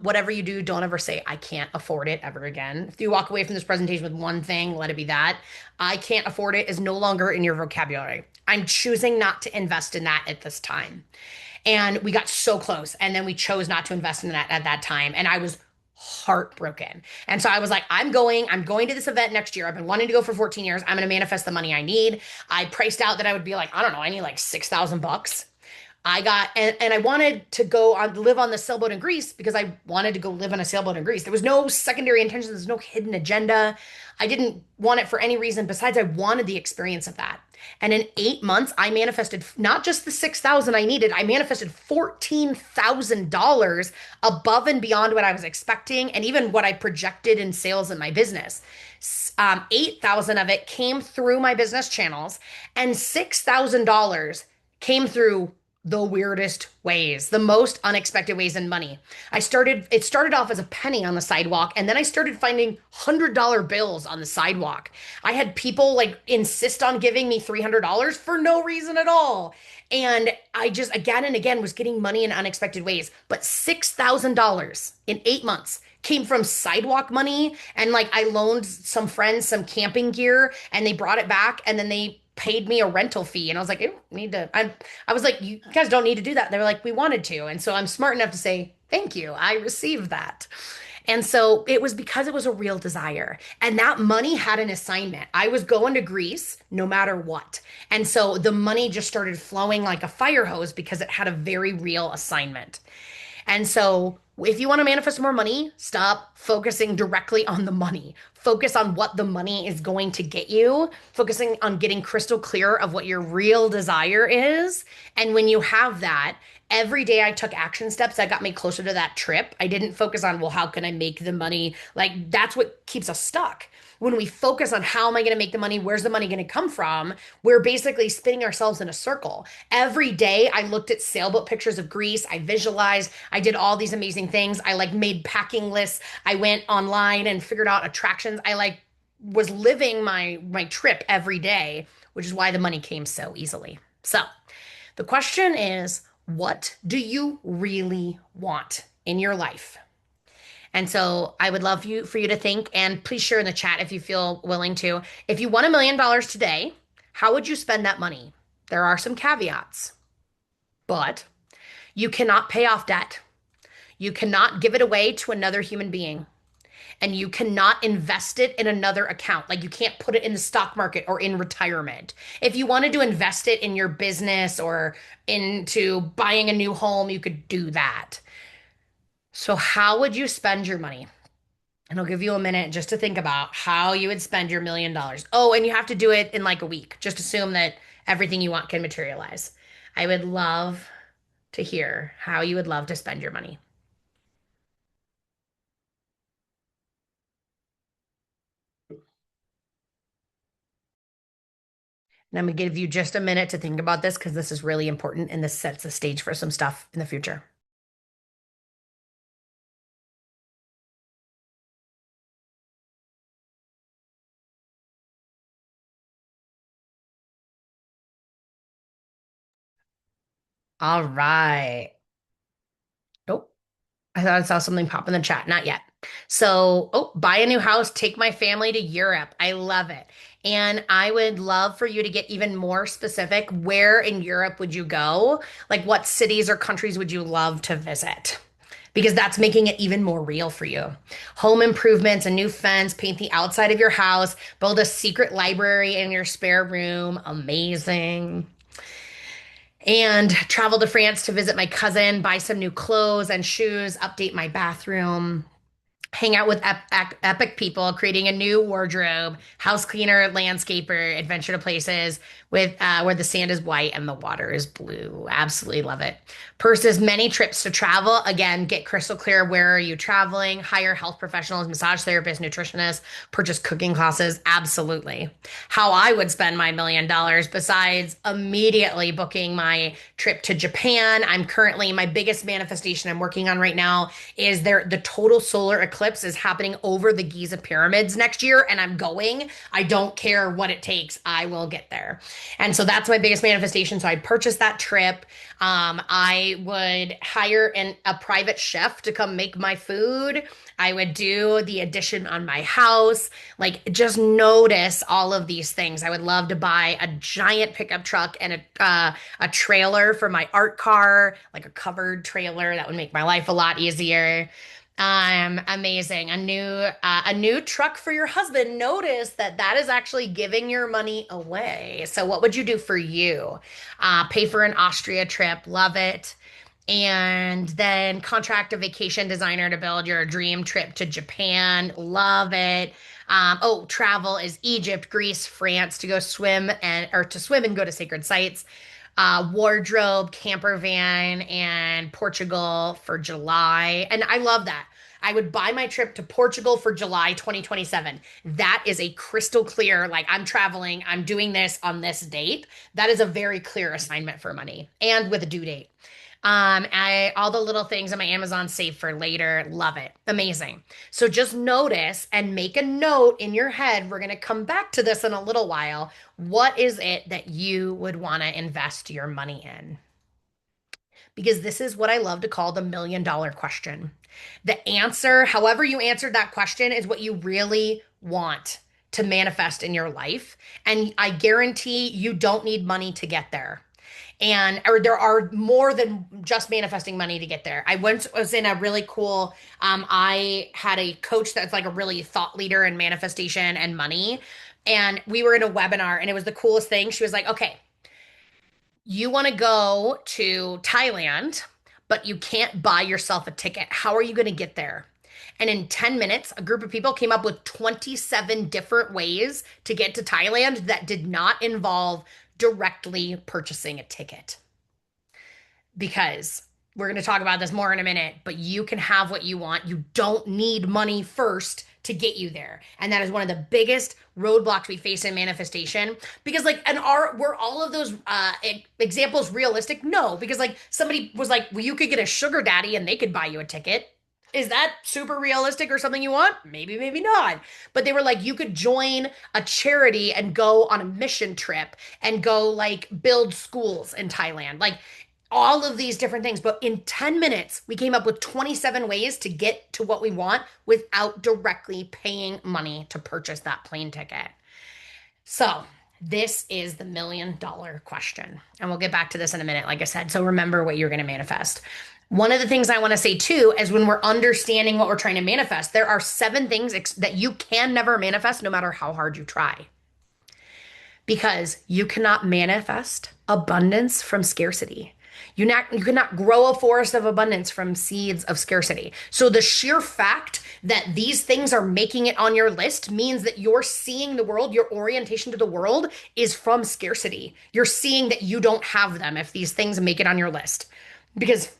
Whatever you do, don't ever say, I can't afford it ever again. If you walk away from this presentation with one thing, let it be that. I can't afford it is no longer in your vocabulary. I'm choosing not to invest in that at this time. And we got so close. And then we chose not to invest in that at that time. And I was heartbroken. And so I was like, I'm going to this event next year. I've been wanting to go for 14 years. I'm going to manifest the money I need. I priced out that I would be like, I don't know, I need like $6,000. And I wanted to go on live on the sailboat in Greece because I wanted to go live on a sailboat in Greece. There was no secondary intention. There's no hidden agenda. I didn't want it for any reason besides I wanted the experience of that. And in 8 months, I manifested not just the 6,000 I needed, I manifested $14,000 above and beyond what I was expecting and even what I projected in sales in my business. 8,000 of it came through my business channels, and $6,000 came through the weirdest ways, the most unexpected ways in money. It started off as a penny on the sidewalk, and then I started finding $100 bills on the sidewalk. I had people like insist on giving me $300 for no reason at all. And I just again and again was getting money in unexpected ways. But $6,000 in 8 months came from sidewalk money. And like I loaned some friends some camping gear, and they brought it back, and then they paid me a rental fee. And I was like, I was like, you guys don't need to do that. They were like, we wanted to. And so I'm smart enough to say, thank you. I received that. And so it was because it was a real desire. And that money had an assignment. I was going to Greece no matter what. And so the money just started flowing like a fire hose because it had a very real assignment. And so, if you want to manifest more money, stop focusing directly on the money. Focus on what the money is going to get you, focusing on getting crystal clear of what your real desire is. And when you have that, every day I took action steps that got me closer to that trip. I didn't focus on, well, how can I make the money? Like, that's what keeps us stuck. When we focus on how am I going to make the money, where's the money going to come from, we're basically spinning ourselves in a circle. Every day I looked at sailboat pictures of Greece, I visualized, I did all these amazing things. I like made packing lists. I went online and figured out attractions. I like was living my trip every day, which is why the money came so easily. So, the question is, what do you really want in your life? And so I would love for you to think, and please share in the chat if you feel willing to. If you won $1 million today, how would you spend that money? There are some caveats, but you cannot pay off debt. You cannot give it away to another human being. And you cannot invest it in another account. Like you can't put it in the stock market or in retirement. If you wanted to invest it in your business or into buying a new home, you could do that. So, how would you spend your money? And I'll give you a minute just to think about how you would spend your $1 million. Oh, and you have to do it in like a week. Just assume that everything you want can materialize. I would love to hear how you would love to spend your money. And I'm going to give you just a minute to think about this because this is really important and this sets the stage for some stuff in the future. All right. Oh, I thought I saw something pop in the chat. Not yet. So, oh, buy a new house, take my family to Europe. I love it. And I would love for you to get even more specific. Where in Europe would you go? Like, what cities or countries would you love to visit? Because that's making it even more real for you. Home improvements, a new fence, paint the outside of your house, build a secret library in your spare room. Amazing. And travel to France to visit my cousin, buy some new clothes and shoes, update my bathroom, hang out with epic people, creating a new wardrobe, house cleaner, landscaper, adventure to places with where the sand is white and the water is blue. Absolutely love it. Purses many trips to travel. Again, get crystal clear. Where are you traveling? Hire health professionals, massage therapists, nutritionists, purchase cooking classes. Absolutely. How I would spend my $1 million besides immediately booking my trip to Japan. I'm currently my biggest manifestation I'm working on right now is the total solar eclipse is happening over the Giza pyramids next year and I'm going. I don't care what it takes. I will get there. And so that's my biggest manifestation. So I'd purchase that trip. I would hire a private chef to come make my food. I would do the addition on my house. Like, just notice all of these things. I would love to buy a giant pickup truck and a trailer for my art car, like a covered trailer that would make my life a lot easier. Amazing. A new truck for your husband. Notice that that is actually giving your money away. So what would you do for you? Pay for an Austria trip. Love it. And then contract a vacation designer to build your dream trip to Japan. Love it. Oh, travel is Egypt, Greece, France to go swim or to swim and go to sacred sites. Wardrobe, camper van, and Portugal for July. And I love that. I would buy my trip to Portugal for July 2027. That is a crystal clear, like I'm traveling, I'm doing this on this date. That is a very clear assignment for money and with a due date. All the little things in my Amazon save for later. Love it. Amazing. So just notice and make a note in your head. We're going to come back to this in a little while. What is it that you would want to invest your money in? Because this is what I love to call the $1 million question. The answer, however you answered that question, is what you really want to manifest in your life. And I guarantee you don't need money to get there. And or there are more than just manifesting money to get there. I once was in a really cool, I had a coach that's like a really thought leader in manifestation and money. And we were in a webinar and it was the coolest thing. She was like, okay, you want to go to Thailand, but you can't buy yourself a ticket. How are you going to get there? And in 10 minutes, a group of people came up with 27 different ways to get to Thailand that did not involve directly purchasing a ticket. Because we're going to talk about this more in a minute, but you can have what you want. You don't need money first to get you there. And that is one of the biggest roadblocks we face in manifestation. Because like, and are were all of those examples realistic? No, because like somebody was like, well, you could get a sugar daddy and they could buy you a ticket. Is that super realistic or something you want? Maybe, maybe not. But they were like, you could join a charity and go on a mission trip and go like build schools in Thailand. Like all of these different things. But in 10 minutes, we came up with 27 ways to get to what we want without directly paying money to purchase that plane ticket. So, this is the $1 million question. And we'll get back to this in a minute, like I said. So, remember what you're going to manifest. One of the things I want to say too is when we're understanding what we're trying to manifest, there are 7 things that you can never manifest no matter how hard you try. Because you cannot manifest abundance from scarcity. You cannot grow a forest of abundance from seeds of scarcity. So the sheer fact that these things are making it on your list means that you're seeing the world, your orientation to the world is from scarcity. You're seeing that you don't have them if these things make it on your list. Because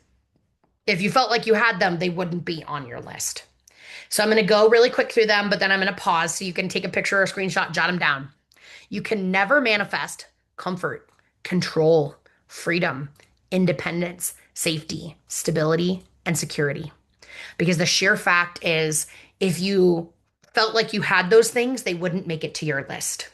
if you felt like you had them, they wouldn't be on your list. So I'm going to go really quick through them, but then I'm going to pause so you can take a picture or a screenshot, jot them down. You can never manifest comfort, control, freedom, independence, safety, stability, and security. Because the sheer fact is, if you felt like you had those things, they wouldn't make it to your list.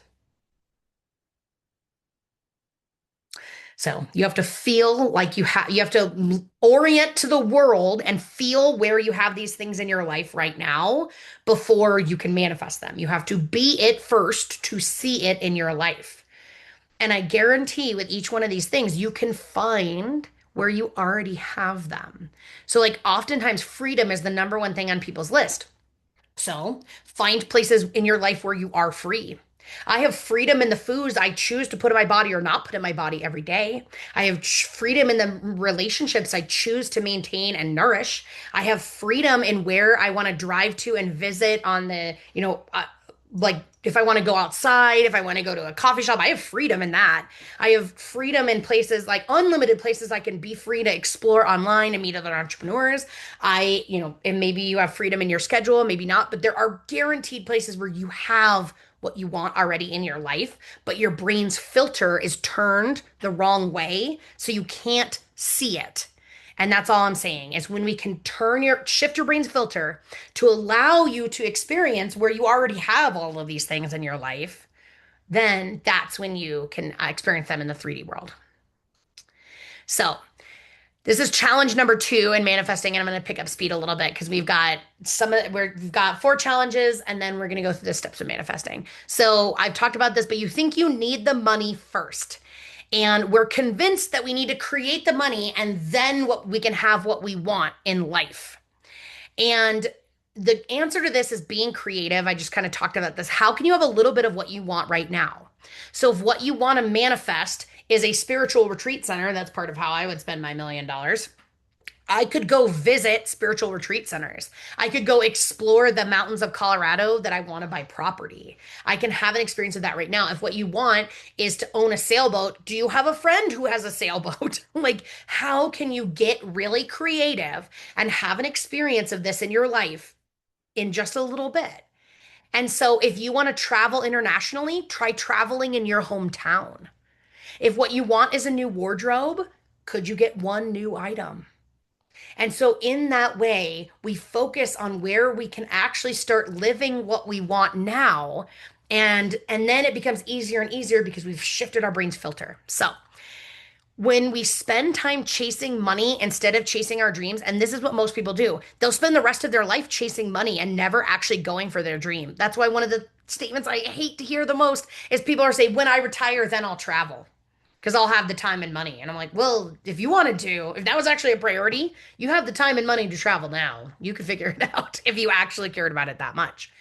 So you have to feel like you have to orient to the world and feel where you have these things in your life right now before you can manifest them. You have to be it first to see it in your life. And I guarantee with each one of these things, you can find where you already have them. So, like, oftentimes, freedom is the number one thing on people's list. So, find places in your life where you are free. I have freedom in the foods I choose to put in my body or not put in my body every day. I have freedom in the relationships I choose to maintain and nourish. I have freedom in where I want to drive to and visit on the, like if I want to go outside, if I want to go to a coffee shop, I have freedom in that. I have freedom in places like unlimited places I can be free to explore online and meet other entrepreneurs. And maybe you have freedom in your schedule, maybe not, but there are guaranteed places where you have what you want already in your life, but your brain's filter is turned the wrong way, so you can't see it. And that's all I'm saying is when we can shift your brain's filter to allow you to experience where you already have all of these things in your life, then that's when you can experience them in the 3D world. So this is challenge number 2 in manifesting, and I'm going to pick up speed a little bit because we've got 4 challenges, and then we're going to go through the steps of manifesting. So I've talked about this, but you think you need the money first. And we're convinced that we need to create the money and then we can have what we want in life. And the answer to this is being creative. I just kind of talked about this. How can you have a little bit of what you want right now? So if what you want to manifest is a spiritual retreat center, that's part of how I would spend my $1 million. I could go visit spiritual retreat centers. I could go explore the mountains of Colorado that I want to buy property. I can have an experience of that right now. If what you want is to own a sailboat, do you have a friend who has a sailboat? Like, how can you get really creative and have an experience of this in your life in just a little bit? And so if you want to travel internationally, try traveling in your hometown. If what you want is a new wardrobe, could you get one new item? And so in that way, we focus on where we can actually start living what we want now. And then it becomes easier and easier because we've shifted our brain's filter. So when we spend time chasing money instead of chasing our dreams, and this is what most people do, they'll spend the rest of their life chasing money and never actually going for their dream. That's why one of the statements I hate to hear the most is people are saying, when I retire, then I'll travel. because I'll have the time and money. And I'm like, well, if you wanted to, if that was actually a priority, you have the time and money to travel now. You could figure it out if you actually cared about it that much.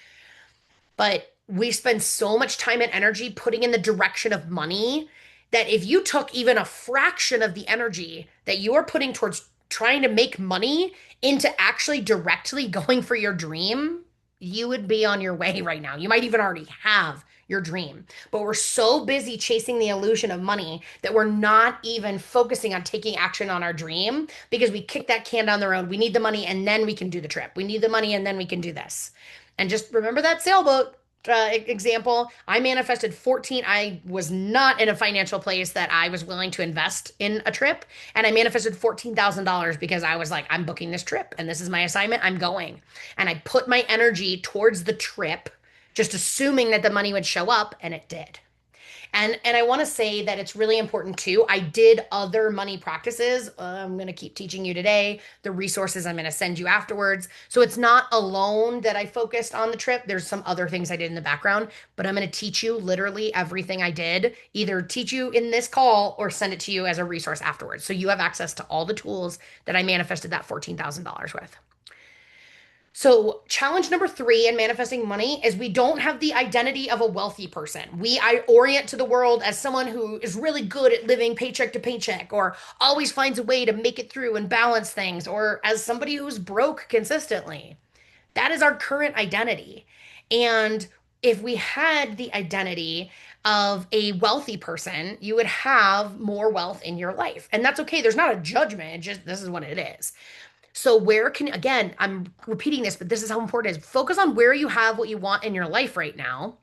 But we spend so much time and energy putting in the direction of money that if you took even a fraction of the energy that you are putting towards trying to make money into actually directly going for your dream, you would be on your way right now. You might even already have your dream. But we're so busy chasing the illusion of money that we're not even focusing on taking action on our dream because we kick that can down the road. We need the money and then we can do the trip. We need the money and then we can do this. And just remember that sailboat example. I manifested 14. I was not in a financial place that I was willing to invest in a trip. And I manifested $14,000 because I was like, I'm booking this trip and this is my assignment. I'm going. And I put my energy towards the trip, just assuming that the money would show up, and it did. And I want to say that it's really important too. I did other money practices. I'm going to keep teaching you today. The resources I'm going to send you afterwards. So it's not alone that I focused on the trip. There's some other things I did in the background, but I'm going to teach you literally everything I did, either teach you in this call or send it to you as a resource afterwards. So you have access to all the tools that I manifested that $14,000 with. So, challenge number three in manifesting money is we don't have the identity of a wealthy person. I orient to the world as someone who is really good at living paycheck to paycheck or always finds a way to make it through and balance things, or as somebody who's broke consistently. That is our current identity. And if we had the identity of a wealthy person, you would have more wealth in your life. And that's okay. There's not a judgment. It just this is what it is. So where can, again, I'm repeating this, but this is how important it is. Focus on where you have what you want in your life right now.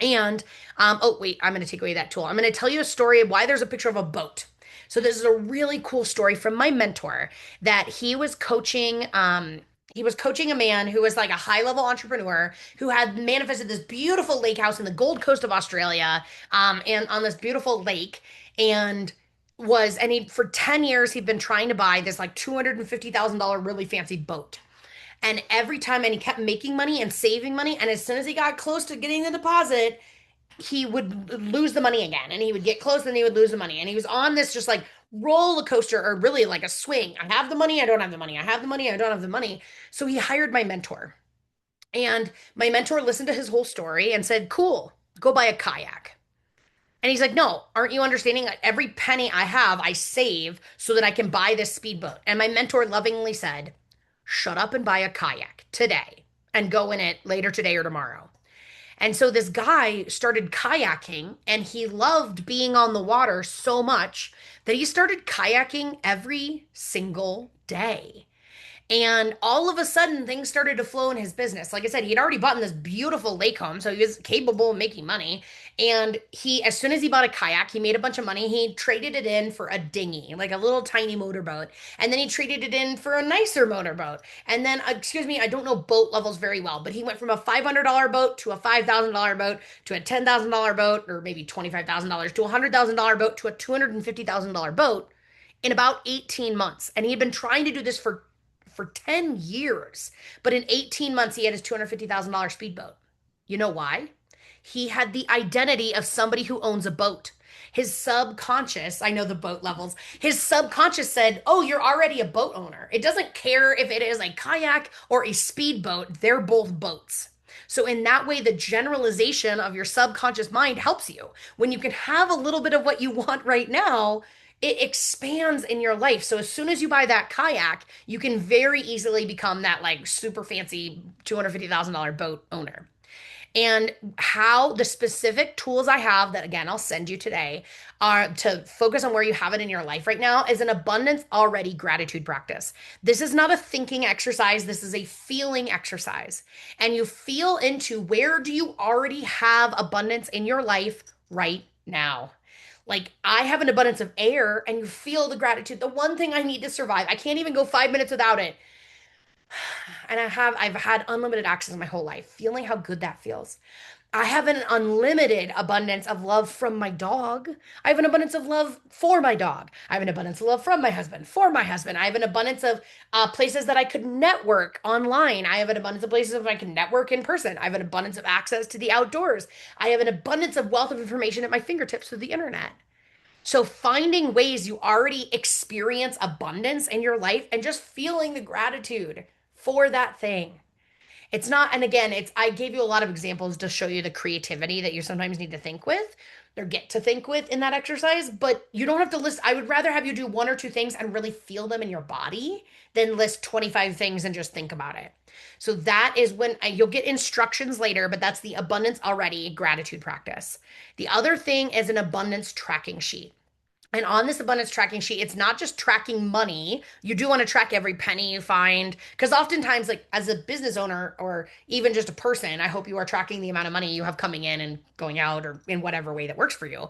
And, oh, wait, I'm going to take away that tool. I'm going to tell you a story of why there's a picture of a boat. So this is a really cool story from my mentor that he was coaching a man who was like a high level entrepreneur who had manifested this beautiful lake house in the Gold Coast of Australia, and on this beautiful lake. And he for 10 years he'd been trying to buy this like $250,000 really fancy boat. And every time, and he kept making money and saving money, and as soon as he got close to getting the deposit, he would lose the money again, and he would get close and he would lose the money, and he was on this just like roller coaster, or really like a swing. I have the money, I don't have the money, I have the money, I don't have the money. So he hired my mentor, and my mentor listened to his whole story and said, cool, go buy a kayak. And he's like, no, aren't you understanding? Like, every penny I have, I save so that I can buy this speedboat. And my mentor lovingly said, shut up and buy a kayak today and go in it later today or tomorrow. And so this guy started kayaking, and he loved being on the water so much that he started kayaking every single day. And all of a sudden, things started to flow in his business. Like I said, he'd already bought in this beautiful lake home, so he was capable of making money. And as soon as he bought a kayak, he made a bunch of money. He traded it in for a dinghy, like a little tiny motorboat. And then he traded it in for a nicer motorboat. And then, excuse me, I don't know boat levels very well, but he went from a $500 boat to a $5,000 boat to a $10,000 boat, or maybe $25,000 to a $100,000 boat to a $250,000 boat in about 18 months. And he had been trying to do this for 10 years. But in 18 months, he had his $250,000 speedboat. You know why? He had the identity of somebody who owns a boat. His subconscious, I know the boat levels, his subconscious said, oh, you're already a boat owner. It doesn't care if it is a kayak or a speedboat, they're both boats. So, in that way, the generalization of your subconscious mind helps you. When you can have a little bit of what you want right now, it expands in your life. So as soon as you buy that kayak, you can very easily become that like super fancy $250,000 boat owner. And how the specific tools I have that, again, I'll send you today, are to focus on where you have it in your life right now is an abundance already gratitude practice. This is not a thinking exercise. This is a feeling exercise. And you feel into where do you already have abundance in your life right now. Like, I have an abundance of air, and you feel the gratitude. The one thing I need to survive, I can't even go 5 minutes without it. And I've had unlimited access my whole life, feeling how good that feels. I have an unlimited abundance of love from my dog. I have an abundance of love for my dog. I have an abundance of love from my husband, for my husband. I have an abundance of places that I could network online. I have an abundance of places where I can network in person. I have an abundance of access to the outdoors. I have an abundance of wealth of information at my fingertips through the internet. So finding ways you already experience abundance in your life and just feeling the gratitude for that thing. It's not, and again, I gave you a lot of examples to show you the creativity that you sometimes need to think with or get to think with in that exercise, but you don't have to list. I would rather have you do one or two things and really feel them in your body than list 25 things and just think about it. So that is when you'll get instructions later, but that's the abundance already gratitude practice. The other thing is an abundance tracking sheet. And on this abundance tracking sheet, it's not just tracking money. You do want to track every penny you find. Because oftentimes, like as a business owner or even just a person, I hope you are tracking the amount of money you have coming in and going out or in whatever way that works for you.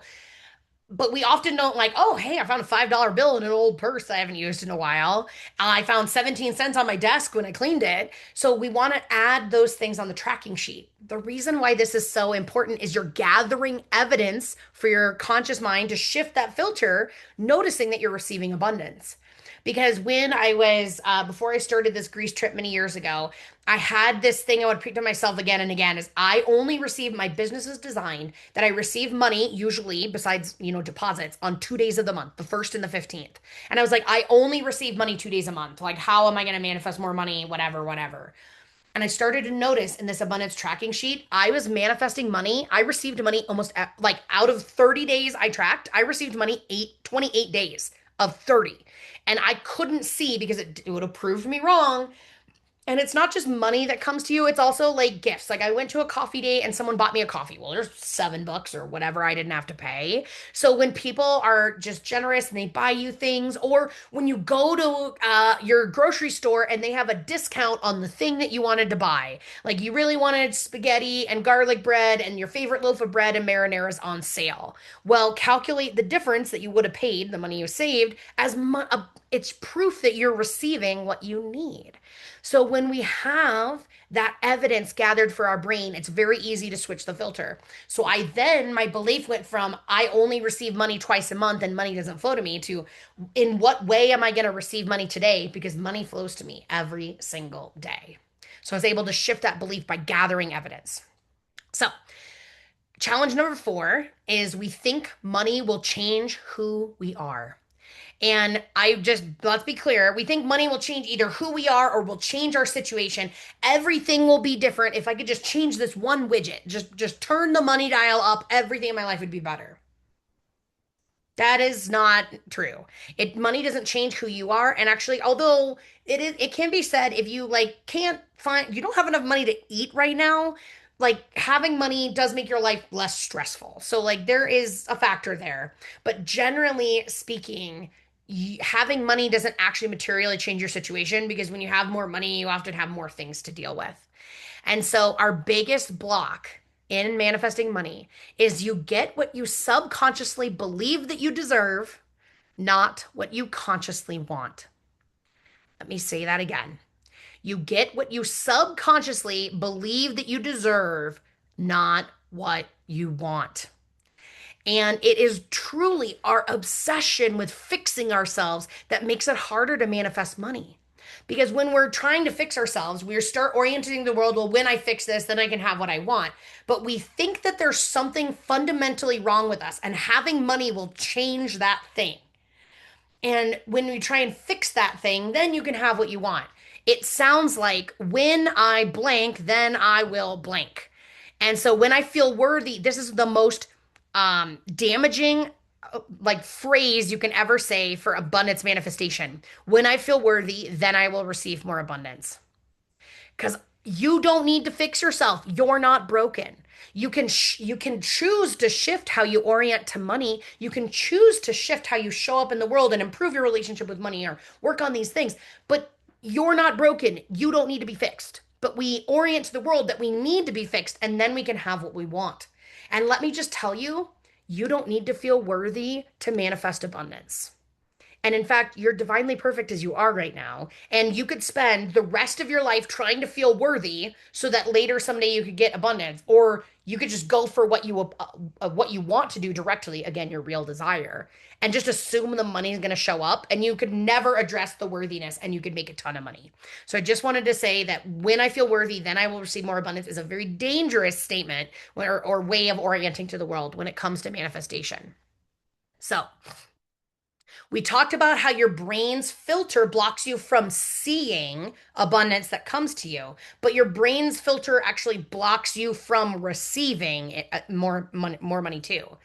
But we often don't like, oh, hey, I found a $5 bill in an old purse I haven't used in a while. I found 17 cents on my desk when I cleaned it. So we want to add those things on the tracking sheet. The reason why this is so important is you're gathering evidence for your conscious mind to shift that filter, noticing that you're receiving abundance. Because when I was, before I started this Greece trip many years ago, I had this thing I would preach to myself again and again is I only receive my business is designed that I receive money, usually besides, deposits on 2 days of the month, the 1st and the 15th. And I was like, I only receive money 2 days a month. Like, how am I going to manifest more money? Whatever, whatever. And I started to notice in this abundance tracking sheet, I was manifesting money. I received money almost like out of 30 days I tracked, I received money 28 days of 30. And I couldn't see because it would have proved me wrong. And it's not just money that comes to you, it's also like gifts. Like I went to a coffee date and someone bought me a coffee. Well, there's $7 or whatever I didn't have to pay. So when people are just generous and they buy you things, or when you go to your grocery store and they have a discount on the thing that you wanted to buy, like you really wanted spaghetti and garlic bread and your favorite loaf of bread and marinara is on sale. Well, calculate the difference that you would have paid, the money you saved, as it's proof that you're receiving what you need. So when we have that evidence gathered for our brain, it's very easy to switch the filter. So my belief went from I only receive money twice a month and money doesn't flow to me to in what way am I going to receive money today? Because money flows to me every single day. So I was able to shift that belief by gathering evidence. So challenge number 4 is we think money will change who we are. And let's be clear, we think money will change either who we are or will change our situation. Everything will be different. If I could just change this one widget, just turn the money dial up, everything in my life would be better. That is not true. Money doesn't change who you are. And actually, although it can be said if you like you don't have enough money to eat right now, like having money does make your life less stressful. So like there is a factor there. But generally speaking, having money doesn't actually materially change your situation because when you have more money, you often have more things to deal with. And so our biggest block in manifesting money is you get what you subconsciously believe that you deserve, not what you consciously want. Let me say that again. You get what you subconsciously believe that you deserve, not what you want. And it is truly our obsession with fixing ourselves that makes it harder to manifest money. Because when we're trying to fix ourselves, we start orienting the world, well, when I fix this, then I can have what I want. But we think that there's something fundamentally wrong with us, and having money will change that thing. And when we try and fix that thing, then you can have what you want. It sounds like when I blank, then I will blank. And so when I feel worthy, this is the most damaging like phrase you can ever say for abundance manifestation. When I feel worthy, then I will receive more abundance. Because you don't need to fix yourself. You're not broken. You can choose to shift how you orient to money. You can choose to shift how you show up in the world and improve your relationship with money or work on these things. But you're not broken. You don't need to be fixed. But we orient to the world that we need to be fixed, and then we can have what we want. And let me just tell you, you don't need to feel worthy to manifest abundance. And in fact, you're divinely perfect as you are right now. And you could spend the rest of your life trying to feel worthy so that later someday you could get abundance. Or you could just go for what you want to do directly, again, your real desire, and just assume the money is going to show up and you could never address the worthiness and you could make a ton of money. So I just wanted to say that when I feel worthy, then I will receive more abundance is a very dangerous statement or way of orienting to the world when it comes to manifestation. So, we talked about how your brain's filter blocks you from seeing abundance that comes to you, but your brain's filter actually blocks you from receiving more money too,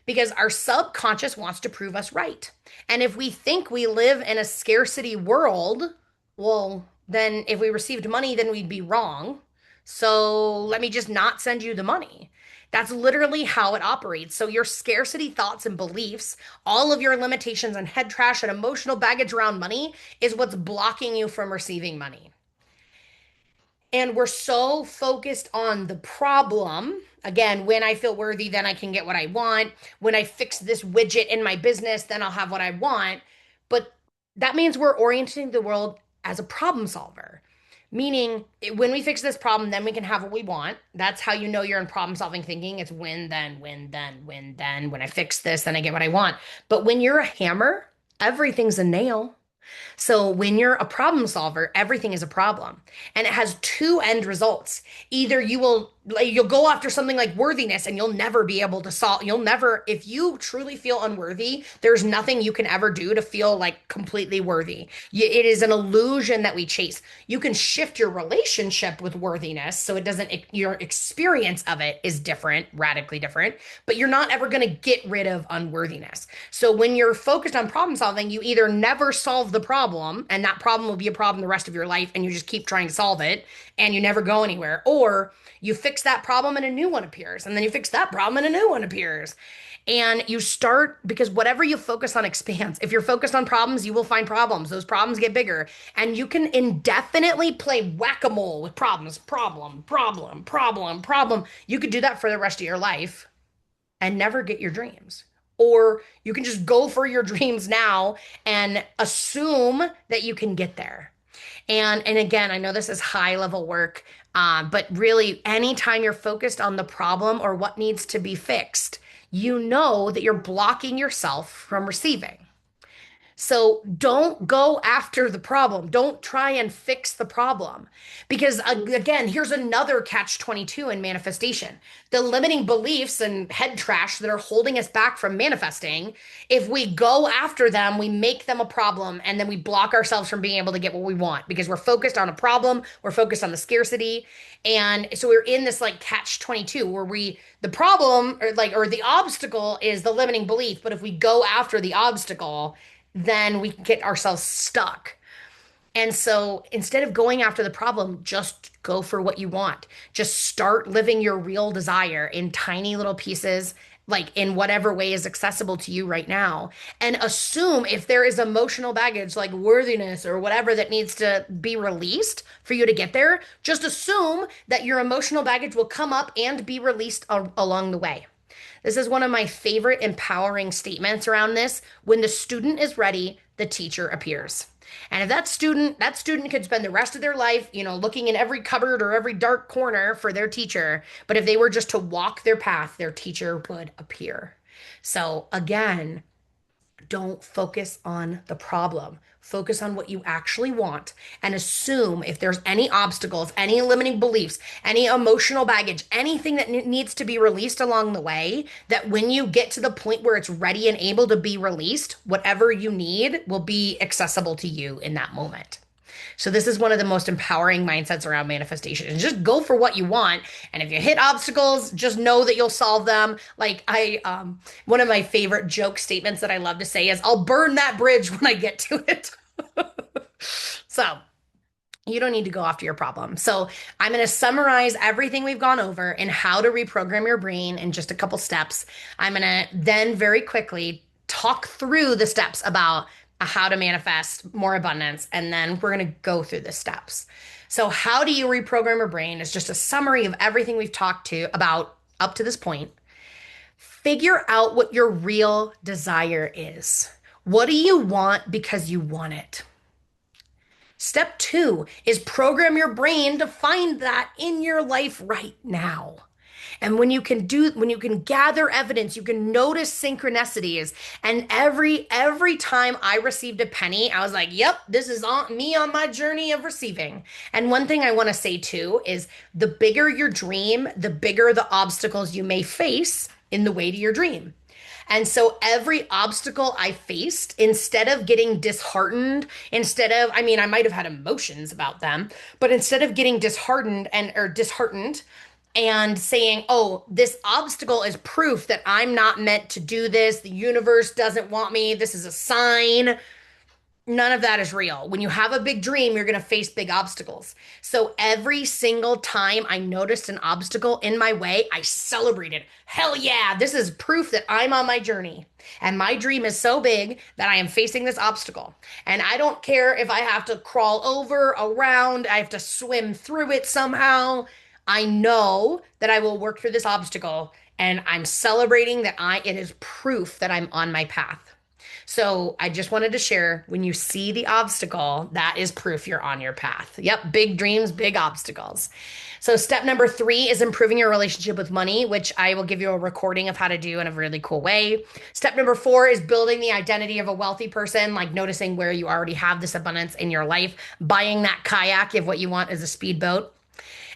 because our subconscious wants to prove us right. And if we think we live in a scarcity world, well, then if we received money, then we'd be wrong. So let me just not send you the money. That's literally how it operates. So your scarcity thoughts and beliefs, all of your limitations and head trash and emotional baggage around money is what's blocking you from receiving money. And we're so focused on the problem. Again, when I feel worthy, then I can get what I want. When I fix this widget in my business, then I'll have what I want. But that means we're orienting the world as a problem solver. Meaning, when we fix this problem, then we can have what we want. That's how you know you're in problem solving thinking. It's win, then, win, then, win, then. When I fix this, then I get what I want. But when you're a hammer, everything's a nail. So when you're a problem solver, everything is a problem. And it has two end results. Either you'll go after something like worthiness and you'll never be able to solve, you'll never, if you truly feel unworthy, there's nothing you can ever do to feel like completely worthy. It is an illusion that we chase. You can shift your relationship with worthiness so it doesn't, your experience of it is different, radically different, but you're not ever going to get rid of unworthiness. So when you're focused on problem solving, you either never solve the problem, and that problem will be a problem the rest of your life, and you just keep trying to solve it, and you never go anywhere, or you fix that problem and a new one appears, and then you fix that problem and a new one appears. And you start, because whatever you focus on expands. If you're focused on problems, you will find problems. Those problems get bigger. And you can indefinitely play whack-a-mole with problems. Problem, problem, problem, problem. You could do that for the rest of your life and never get your dreams. Or you can just go for your dreams now and assume that you can get there. And again, I know this is high level work, but really, anytime you're focused on the problem or what needs to be fixed, you know that you're blocking yourself from receiving. So don't go after the problem. Don't try and fix the problem. Because again, here's another catch 22 in manifestation. The limiting beliefs and head trash that are holding us back from manifesting, if we go after them, we make them a problem and then we block ourselves from being able to get what we want because we're focused on a problem, we're focused on the scarcity. And so we're in this like catch 22 where the problem or the obstacle is the limiting belief. But if we go after the obstacle, then we get ourselves stuck. And so instead of going after the problem, just go for what you want. Just start living your real desire in tiny little pieces, like in whatever way is accessible to you right now. And assume if there is emotional baggage like worthiness or whatever that needs to be released for you to get there, just assume that your emotional baggage will come up and be released along the way. This is one of my favorite empowering statements around this. When the student is ready, the teacher appears. And if that student could spend the rest of their life, looking in every cupboard or every dark corner for their teacher, but if they were just to walk their path, their teacher would appear. So again, don't focus on the problem. Focus on what you actually want and assume if there's any obstacles, any limiting beliefs, any emotional baggage, anything that needs to be released along the way, that when you get to the point where it's ready and able to be released, whatever you need will be accessible to you in that moment. So this is one of the most empowering mindsets around manifestation. And just go for what you want. And if you hit obstacles, just know that you'll solve them. Like one of my favorite joke statements that I love to say is, I'll burn that bridge when I get to it. So you don't need to go after your problem. So I'm going to summarize everything we've gone over and how to reprogram your brain in just a couple steps. I'm going to then very quickly talk through the steps about how to manifest more abundance, and then we're going to go through the steps. So how do you reprogram your brain is just a summary of everything we've talked about up to this point. Figure out what your real desire is. What do you want because you want it? Step 2 is program your brain to find that in your life right now. And when you can gather evidence, you can notice synchronicities. And every time I received a penny, I was like, yep, this is me on my journey of receiving. And one thing I want to say too is the bigger your dream, the bigger the obstacles you may face in the way to your dream. And so every obstacle I faced, instead of getting disheartened, I mean, I might have had emotions about them, but instead of getting disheartened or disheartened and saying, oh, this obstacle is proof that I'm not meant to do this, the universe doesn't want me, this is a sign. None of that is real. When you have a big dream, you're going to face big obstacles. So every single time I noticed an obstacle in my way, I celebrated. Hell yeah, this is proof that I'm on my journey. And my dream is so big that I am facing this obstacle. And I don't care if I have to crawl over, around, I have to swim through it somehow. I know that I will work through this obstacle, and I'm celebrating that it is proof that I'm on my path. So I just wanted to share, when you see the obstacle, that is proof you're on your path. Yep, big dreams, big obstacles. So step number 3 is improving your relationship with money, which I will give you a recording of how to do in a really cool way. Step number 4 is building the identity of a wealthy person, like noticing where you already have this abundance in your life, buying that kayak if what you want is a speedboat,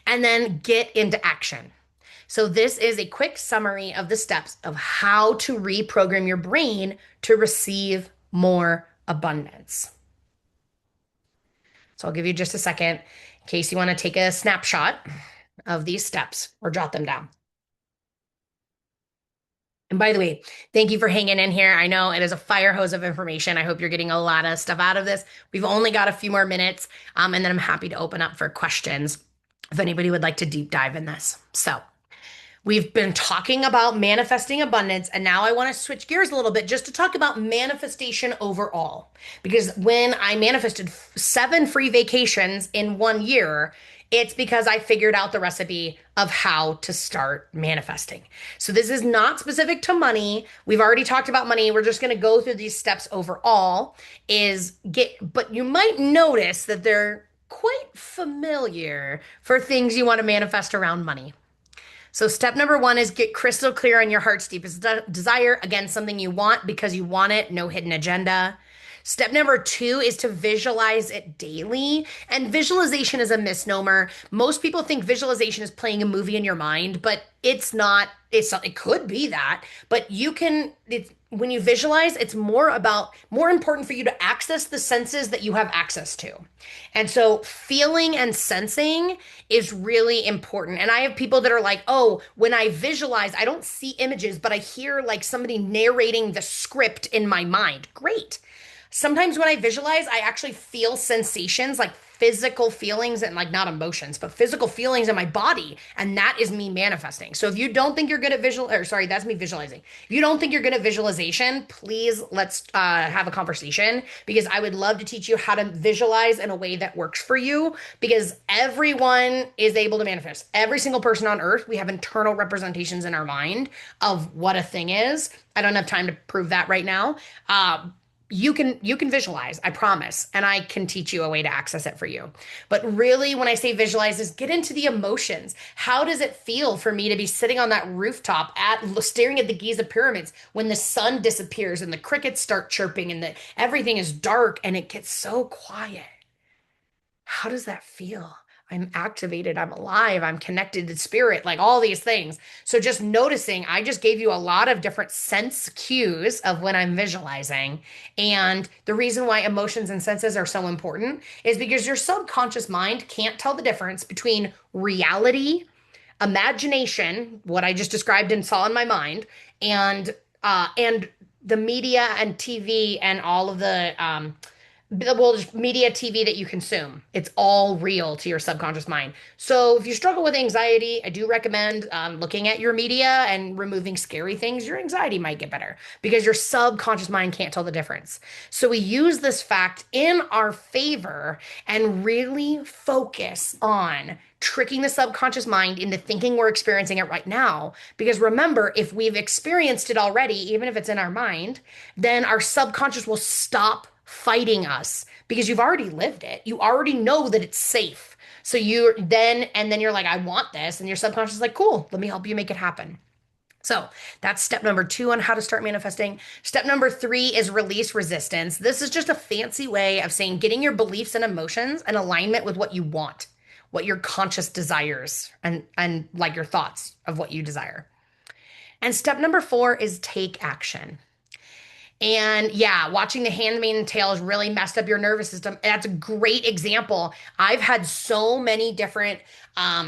and then get into action. So, this is a quick summary of the steps of how to reprogram your brain to receive more abundance. So, I'll give you just a second in case you want to take a snapshot of these steps or jot them down. And by the way, thank you for hanging in here. I know it is a fire hose of information. I hope you're getting a lot of stuff out of this. We've only got a few more minutes, and then I'm happy to open up for questions if anybody would like to deep dive in this. So, we've been talking about manifesting abundance, and now I want to switch gears a little bit just to talk about manifestation overall. Because when I manifested 7 free vacations in 1 year, it's because I figured out the recipe of how to start manifesting. So this is not specific to money. We've already talked about money. We're just going to go through these steps overall. But you might notice that they're quite familiar for things you want to manifest around money. So step number 1 is get crystal clear on your heart's deepest desire. Again, something you want because you want it, no hidden agenda. Step number 2 is to visualize it daily. And visualization is a misnomer. Most people think visualization is playing a movie in your mind, but it's not. It could be that, but when you visualize, it's more important for you to access the senses that you have access to. And so feeling and sensing is really important. And I have people that are like, oh, when I visualize, I don't see images, but I hear like somebody narrating the script in my mind. Great. Sometimes when I visualize, I actually feel sensations, like physical feelings, and like not emotions, but physical feelings in my body. And that is me manifesting. So if you don't think you're good at that's me visualizing. If you don't think you're good at visualization, please let's have a conversation, because I would love to teach you how to visualize in a way that works for you, because everyone is able to manifest. Every single person on earth, we have internal representations in our mind of what a thing is. I don't have time to prove that right now. You can visualize, I promise, and I can teach you a way to access it for you. But really, when I say visualize, is get into the emotions. How does it feel for me to be sitting on that rooftop staring at the Giza pyramids when the sun disappears and the crickets start chirping and everything is dark and it gets so quiet? How does that feel? I'm activated, I'm alive, I'm connected to spirit, like all these things. So just noticing, I just gave you a lot of different sense cues of when I'm visualizing. And the reason why emotions and senses are so important is because your subconscious mind can't tell the difference between reality, imagination, what I just described and saw in my mind, and the media and TV and all of just media TV that you consume. It's all real to your subconscious mind. So if you struggle with anxiety, I do recommend looking at your media and removing scary things. Your anxiety might get better because your subconscious mind can't tell the difference. So we use this fact in our favor and really focus on tricking the subconscious mind into thinking we're experiencing it right now. Because remember, if we've experienced it already, even if it's in our mind, then our subconscious will stop fighting us because you've already lived it. You already know that it's safe. So then you're like, I want this. And your subconscious is like, cool, let me help you make it happen. So that's step number 2 on how to start manifesting. Step number 3 is release resistance. This is just a fancy way of saying getting your beliefs and emotions in alignment with what you want, what your conscious desires, and like your thoughts of what you desire. And step number four is take action. And yeah, watching The Handmaid's Tale has really messed up your nervous system. That's a great example. I've had so many different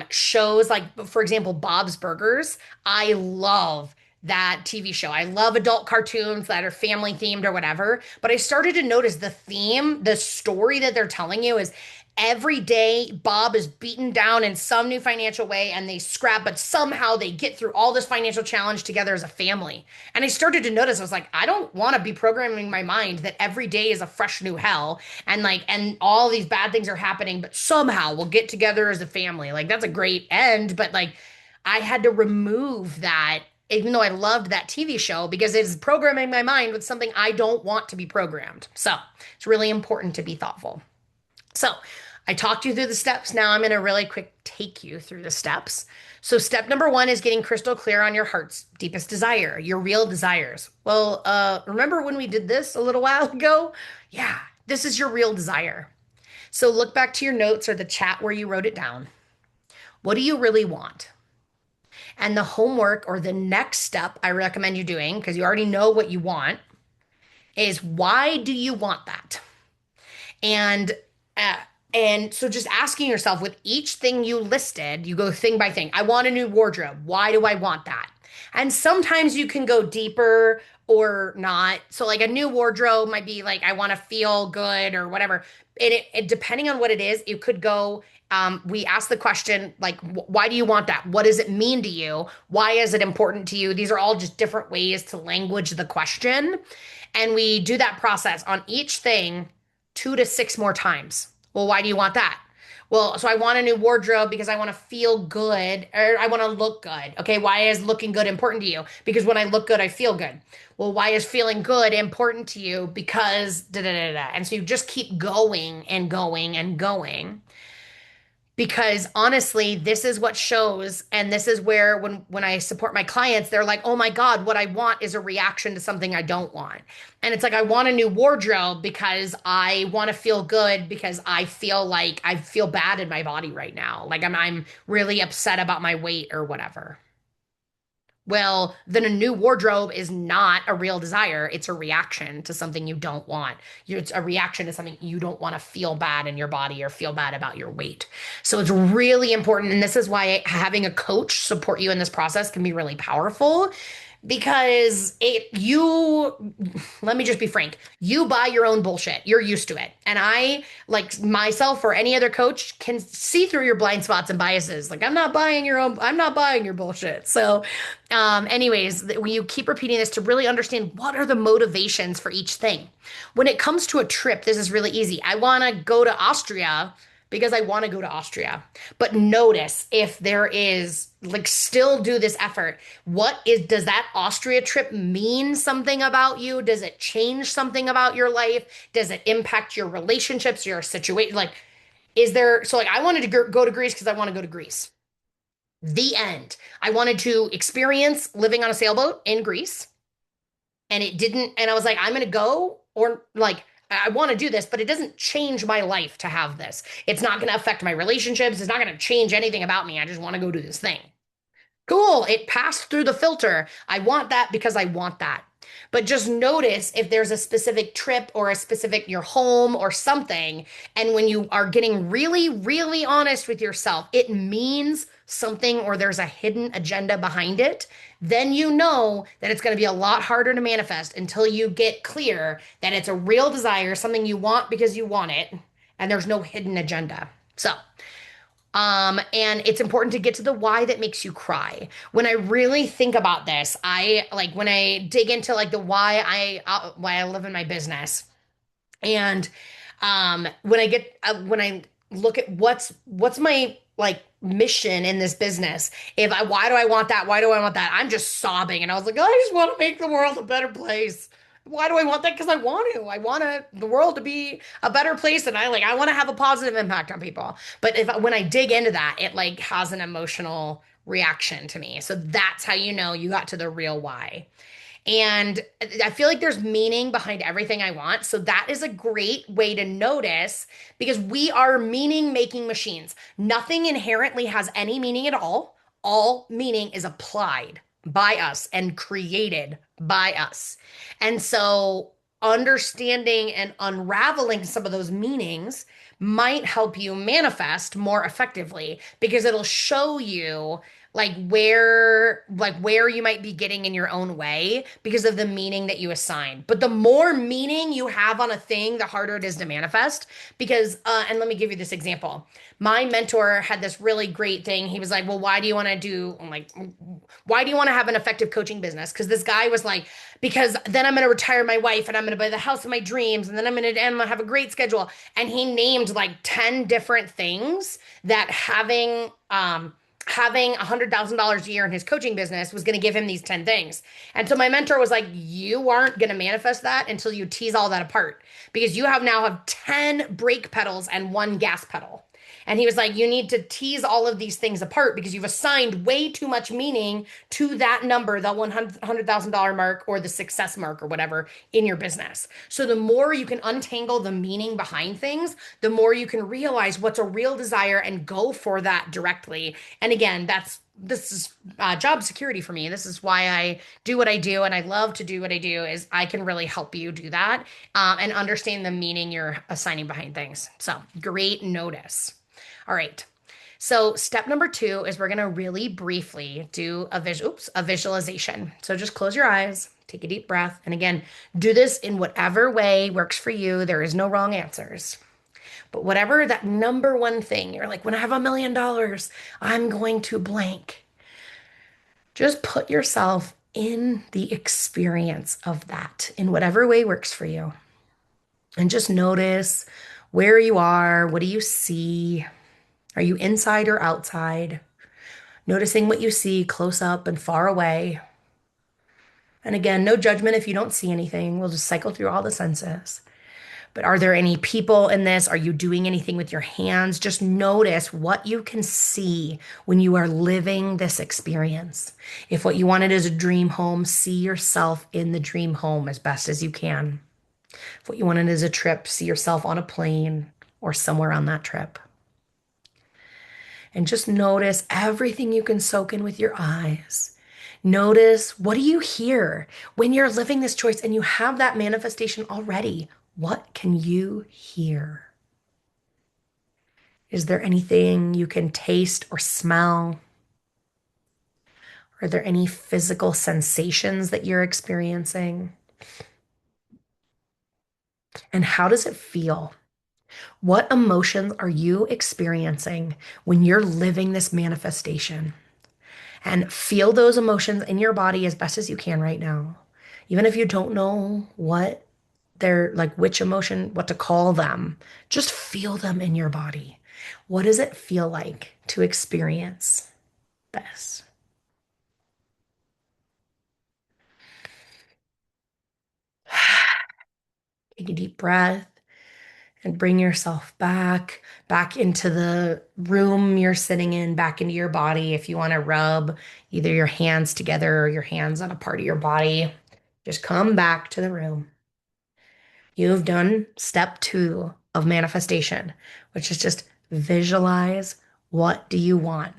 shows, like for example, Bob's Burgers. I love that TV show. I love adult cartoons that are family themed or whatever. But I started to notice the theme, the story that they're telling you is every day Bob is beaten down in some new financial way and they scrap, but somehow they get through all this financial challenge together as a family. And I started to notice, I was like, I don't want to be programming my mind that every day is a fresh new hell and all these bad things are happening, but somehow we'll get together as a family. Like that's a great end, but like I had to remove that. Even though I loved that TV show because it's programming my mind with something I don't want to be programmed. So it's really important to be thoughtful. So I talked you through the steps. Now I'm going to really quick take you through the steps. So step number one is getting crystal clear on your heart's deepest desire, your real desires. Well, remember when we did this a little while ago? Yeah, this is your real desire. So look back to your notes or the chat where you wrote it down. What do you really want? And the homework or the next step I recommend you doing, because you already know what you want, is why do you want that? And uh, and so just asking yourself with each thing you listed, you go thing by thing. I want a new wardrobe. Why do I want that? And sometimes you can go deeper or not. So like a new wardrobe might be like I want to feel good or whatever. It depending on what it is, it could go we ask the question like why do you want that? What does it mean to you? Why is it important to you? These are all just different ways to language the question. And we do that process on each thing 2 to 6 more times. Well, why do you want that? Well, so I want a new wardrobe because I want to feel good or I want to look good. Okay, why is looking good important to you? Because when I look good, I feel good. Well, why is feeling good important to you? Because da da da da. And so you just keep going and going and going because honestly this is what shows and this is where when I support my clients they're like oh my god what I want is a reaction to something I don't want and it's like I want a new wardrobe because I want to feel good because I feel like I feel bad in my body right now like I'm really upset about my weight or whatever. Well, then a new wardrobe is not a real desire. It's a reaction to something you don't want. It's a reaction to something you don't want to feel bad in your body or feel bad about your weight. So it's really important. And this is why having a coach support you in this process can be really powerful because let me just be frank, you buy your own bullshit. You're used to it. And I, like myself or any other coach, can see through your blind spots and biases. Like, I'm not buying your bullshit. So, anyways, when you keep repeating this to really understand what are the motivations for each thing. When it comes to a trip, this is really easy. I want to go to Austria because I want to go to Austria. But notice if there is like still do this effort. Does that Austria trip mean something about you? Does it change something about your life? Does it impact your relationships, your situation? Like, like I wanted to go to Greece because I want to go to Greece. The end. I wanted to experience living on a sailboat in Greece and it didn't, and I was like, I'm going to go or like, I want to do this, but it doesn't change my life to have this. It's not going to affect my relationships. It's not going to change anything about me. I just want to go do this thing. Cool. It passed through the filter. I want that because I want that. But just notice if there's a specific trip or a specific your home or something. And when you are getting really, really honest with yourself, it means something or there's a hidden agenda behind it. Then you know that it's going to be a lot harder to manifest until you get clear that it's a real desire, something you want because you want it, and there's no hidden agenda. So, and it's important to get to the why that makes you cry. When I really think about this, I like when I dig into like the why I live in my business, and when I look at what's my like mission in this business, why do I want that? Why do I want that? I'm just sobbing, and I was like, I just want to make the world a better place. Why do I want that? Because I want to. The world to be a better place, and I want to have a positive impact on people. But when I dig into that, it like has an emotional reaction to me. So that's how you know you got to the real why. And I feel like there's meaning behind everything I want. So that is a great way to notice because we are meaning making machines. Nothing inherently has any meaning at all. All meaning is applied. by us and created by us. And so understanding and unraveling some of those meanings might help you manifest more effectively because it'll show you like where you might be getting in your own way because of the meaning that you assign. But the more meaning you have on a thing, the harder it is to manifest because and let me give you this example. My mentor had this really great thing. He was like, "Well, why do you want to do I'm like why do you want to have an effective coaching business?" Because this guy was like, "Because then I'm going to retire my wife and I'm going to buy the house of my dreams and then I'm going to have a great schedule." And he named like 10 different things that having $100,000 a year in his coaching business was going to give him these 10 things. And so my mentor was like, "You aren't going to manifest that until you tease all that apart because you have 10 brake pedals and one gas pedal." And he was like, "You need to tease all of these things apart because you've assigned way too much meaning to that number, the $100,000 mark or the success mark or whatever in your business. So the more you can untangle the meaning behind things, the more you can realize what's a real desire and go for that directly." And again, this is job security for me. This is why I do what I do, and I love to do what I do. Is I can really help you do that and understand the meaning you're assigning behind things. So great notice. All right. So step number 2 is we're going to really briefly do a visualization. So just close your eyes, take a deep breath. And again, do this in whatever way works for you. There is no wrong answers. But whatever that number one thing, you're like, when I have $1 million, I'm going to blank. Just put yourself in the experience of that in whatever way works for you. And just notice where you are. What do you see? Are you inside or outside? Noticing what you see close up and far away. And again, no judgment if you don't see anything. We'll just cycle through all the senses. But are there any people in this? Are you doing anything with your hands? Just notice what you can see when you are living this experience. If what you wanted is a dream home, see yourself in the dream home as best as you can. If what you wanted is a trip, see yourself on a plane or somewhere on that trip. And just notice everything you can soak in with your eyes. Notice, what do you hear when you're living this choice and you have that manifestation already? What can you hear? Is there anything you can taste or smell? Are there any physical sensations that you're experiencing? And how does it feel? What emotions are you experiencing when you're living this manifestation? And feel those emotions in your body as best as you can right now. Even if you don't know what they're like, which emotion, what to call them, just feel them in your body. What does it feel like to experience this? Take a deep breath and bring yourself back into the room you're sitting in, back into your body. If you want to rub either your hands together or your hands on a part of your body, just come back to the room. You've done step 2 of manifestation, which is just visualize what do you want,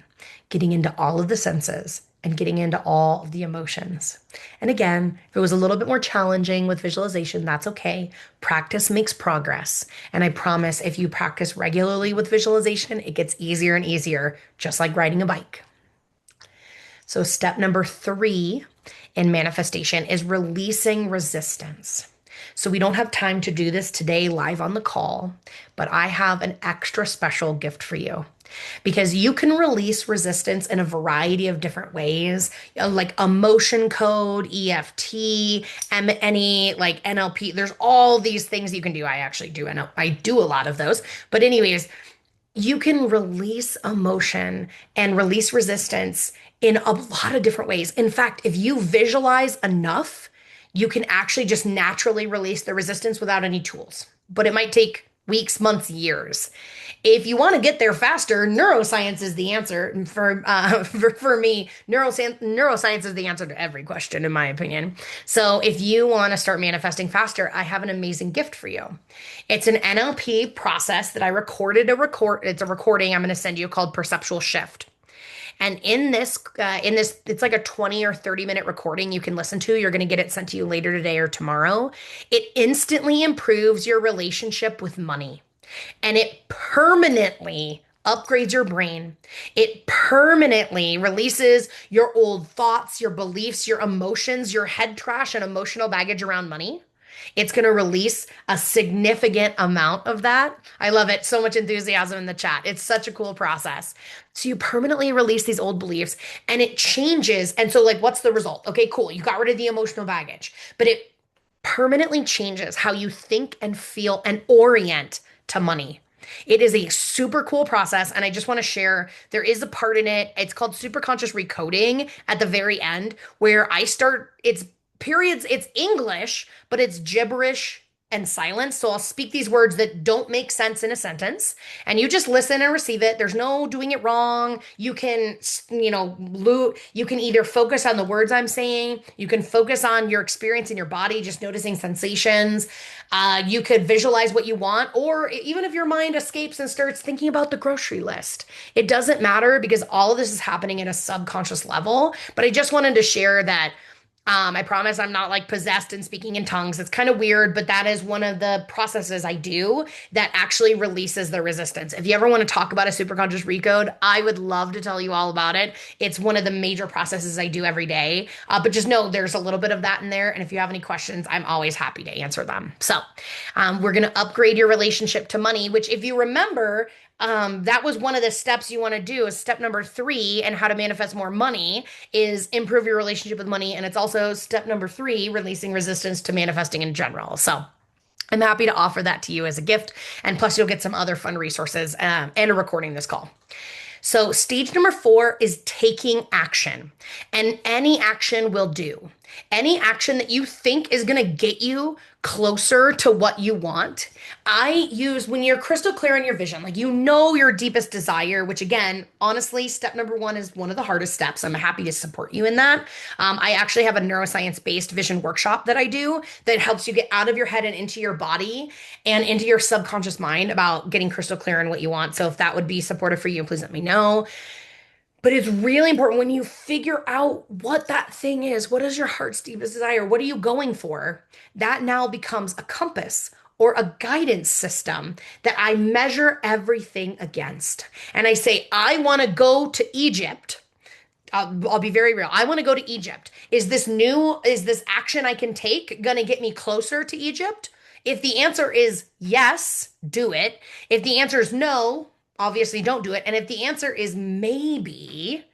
getting into all of the senses and getting into all of the emotions. And again, if it was a little bit more challenging with visualization, that's okay. Practice makes progress. And I promise if you practice regularly with visualization, it gets easier and easier, just like riding a bike. So step number 3 in manifestation is releasing resistance. So we don't have time to do this today live on the call, but I have an extra special gift for you because you can release resistance in a variety of different ways, like emotion code, EFT, any like NLP. There's all these things you can do. I actually do I do a lot of those. But anyways, you can release emotion and release resistance in a lot of different ways. In fact, if you visualize enough, you can actually just naturally release the resistance without any tools. But it might take weeks, months, years. If you want to get there faster, neuroscience is the answer. For me, neuroscience is the answer to every question, in my opinion. So if you want to start manifesting faster, I have an amazing gift for you. It's an NLP process that I recorded. It's a recording I'm going to send you called Perceptual Shift. And in this, it's like a 20 or 30-minute recording you can listen to. You're going to get it sent to you later today or tomorrow. It instantly improves your relationship with money, and it permanently upgrades your brain. It permanently releases your old thoughts, your beliefs, your emotions, your head trash, and emotional baggage around money. It's going to release a significant amount of that. I love it. So much enthusiasm in the chat. It's such a cool process. So you permanently release these old beliefs and it changes. And so, like, what's the result? Okay, cool. You got rid of the emotional baggage, but it permanently changes how you think and feel and orient to money. It is a super cool process. And I just want to share there is a part in it. It's called superconscious recoding at the very end, where I start, it's periods, it's English, but it's gibberish and silence. So I'll speak these words that don't make sense in a sentence, and you just listen and receive it. There's no doing it wrong. You can, you can either focus on the words I'm saying, you can focus on your experience in your body, just noticing sensations. You could visualize what you want, or even if your mind escapes and starts thinking about the grocery list, it doesn't matter because all of this is happening at a subconscious level. But I just wanted to share that I promise I'm not like possessed and speaking in tongues. It's kind of weird, but that is one of the processes I do that actually releases the resistance. If you ever want to talk about a superconscious recode, I would love to tell you all about it. It's one of the major processes I do every day. But just know there's a little bit of that in there. And if you have any questions, I'm always happy to answer them. So we're going to upgrade your relationship to money, which, if you remember, that was one of the steps you want to do. Is step number 3 and how to manifest more money is improve your relationship with money. And it's also step number 3, releasing resistance to manifesting in general. So I'm happy to offer that to you as a gift. And plus, you'll get some other fun resources and a recording this call. So, stage number 4 is taking action. And any action will do. Any action that you think is going to get you closer to what you want. I use, when you're crystal clear in your vision, like you know your deepest desire, which again, honestly, step number 1 is one of the hardest steps. I'm happy to support you in that. I actually have a neuroscience-based vision workshop that I do that helps you get out of your head and into your body and into your subconscious mind about getting crystal clear on what you want. So if that would be supportive for you, please let me know. But it's really important when you figure out what that thing is. What is your heart's deepest desire? What are you going for? That now becomes a compass or a guidance system that I measure everything against. And I say, I want to go to Egypt. I'll be very real. I want to go to Egypt. Is this action I can take going to get me closer to Egypt? If the answer is yes, do it. If the answer is no, obviously don't do it. And if the answer is maybe,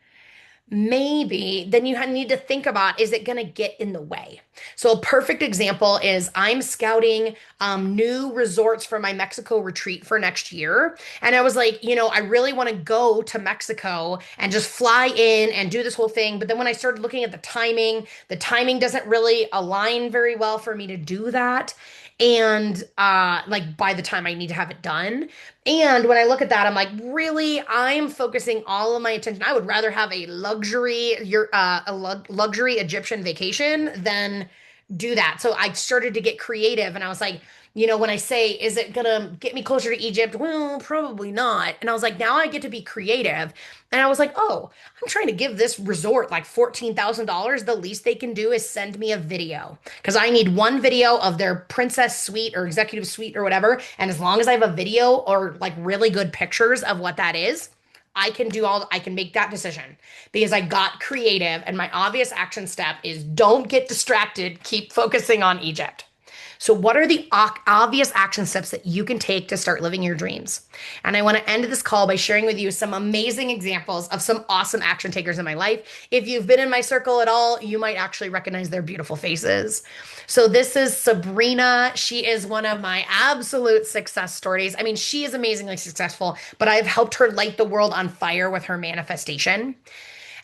then you need to think about, is it going to get in the way? So a perfect example is I'm scouting new resorts for my Mexico retreat for next year. And I was like, I really want to go to Mexico and just fly in and do this whole thing. But then when I started looking at the timing doesn't really align very well for me to do that. And like by the time I need to have it done. And when I look at that, I'm like, really, I'm focusing all of my attention. I would rather have a luxury Egyptian vacation than do that. So I started to get creative, and I was like, when I say, is it gonna get me closer to Egypt? Well, probably not. And I was like, now I get to be creative. And I was like, oh, I'm trying to give this resort like $14,000. The least they can do is send me a video, because I need one video of their princess suite or executive suite or whatever. And as long as I have a video or like really good pictures of what that is, I can make that decision because I got creative. And my obvious action step is don't get distracted. Keep focusing on Egypt. So what are the obvious action steps that you can take to start living your dreams? And I want to end this call by sharing with you some amazing examples of some awesome action takers in my life. If you've been in my circle at all, you might actually recognize their beautiful faces. So this is Sabrina. She is one of my absolute success stories. I mean, she is amazingly successful, but I've helped her light the world on fire with her manifestation.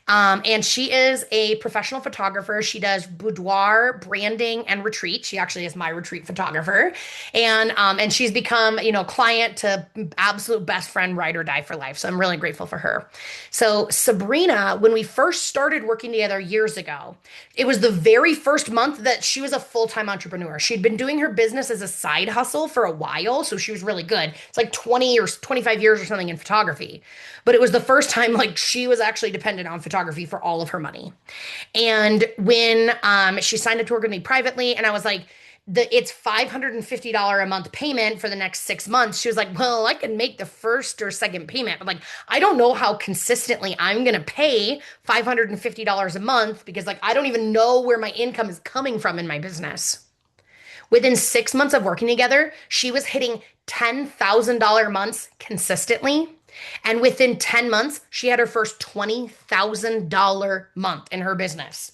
And she is a professional photographer. She does boudoir branding and retreat. She actually is my retreat photographer. And she's become, client to absolute best friend, ride or die for life. So I'm really grateful for her. So Sabrina, when we first started working together years ago, it was the very first month that she was a full-time entrepreneur. She'd been doing her business as a side hustle for a while, so she was really good. It's like 20 or 25 years or something in photography. But it was the first time like she was actually dependent on photography for all of her money. And when she signed up to work with me privately, and I was like, it's $550 a month payment for the next 6 months. She was like, well, I can make the first or second payment. But like, I don't know how consistently I'm going to pay $550 a month because like, I don't even know where my income is coming from in my business. Within 6 months of working together, she was hitting $10,000 months consistently. And within 10 months, she had her first $20,000 month in her business.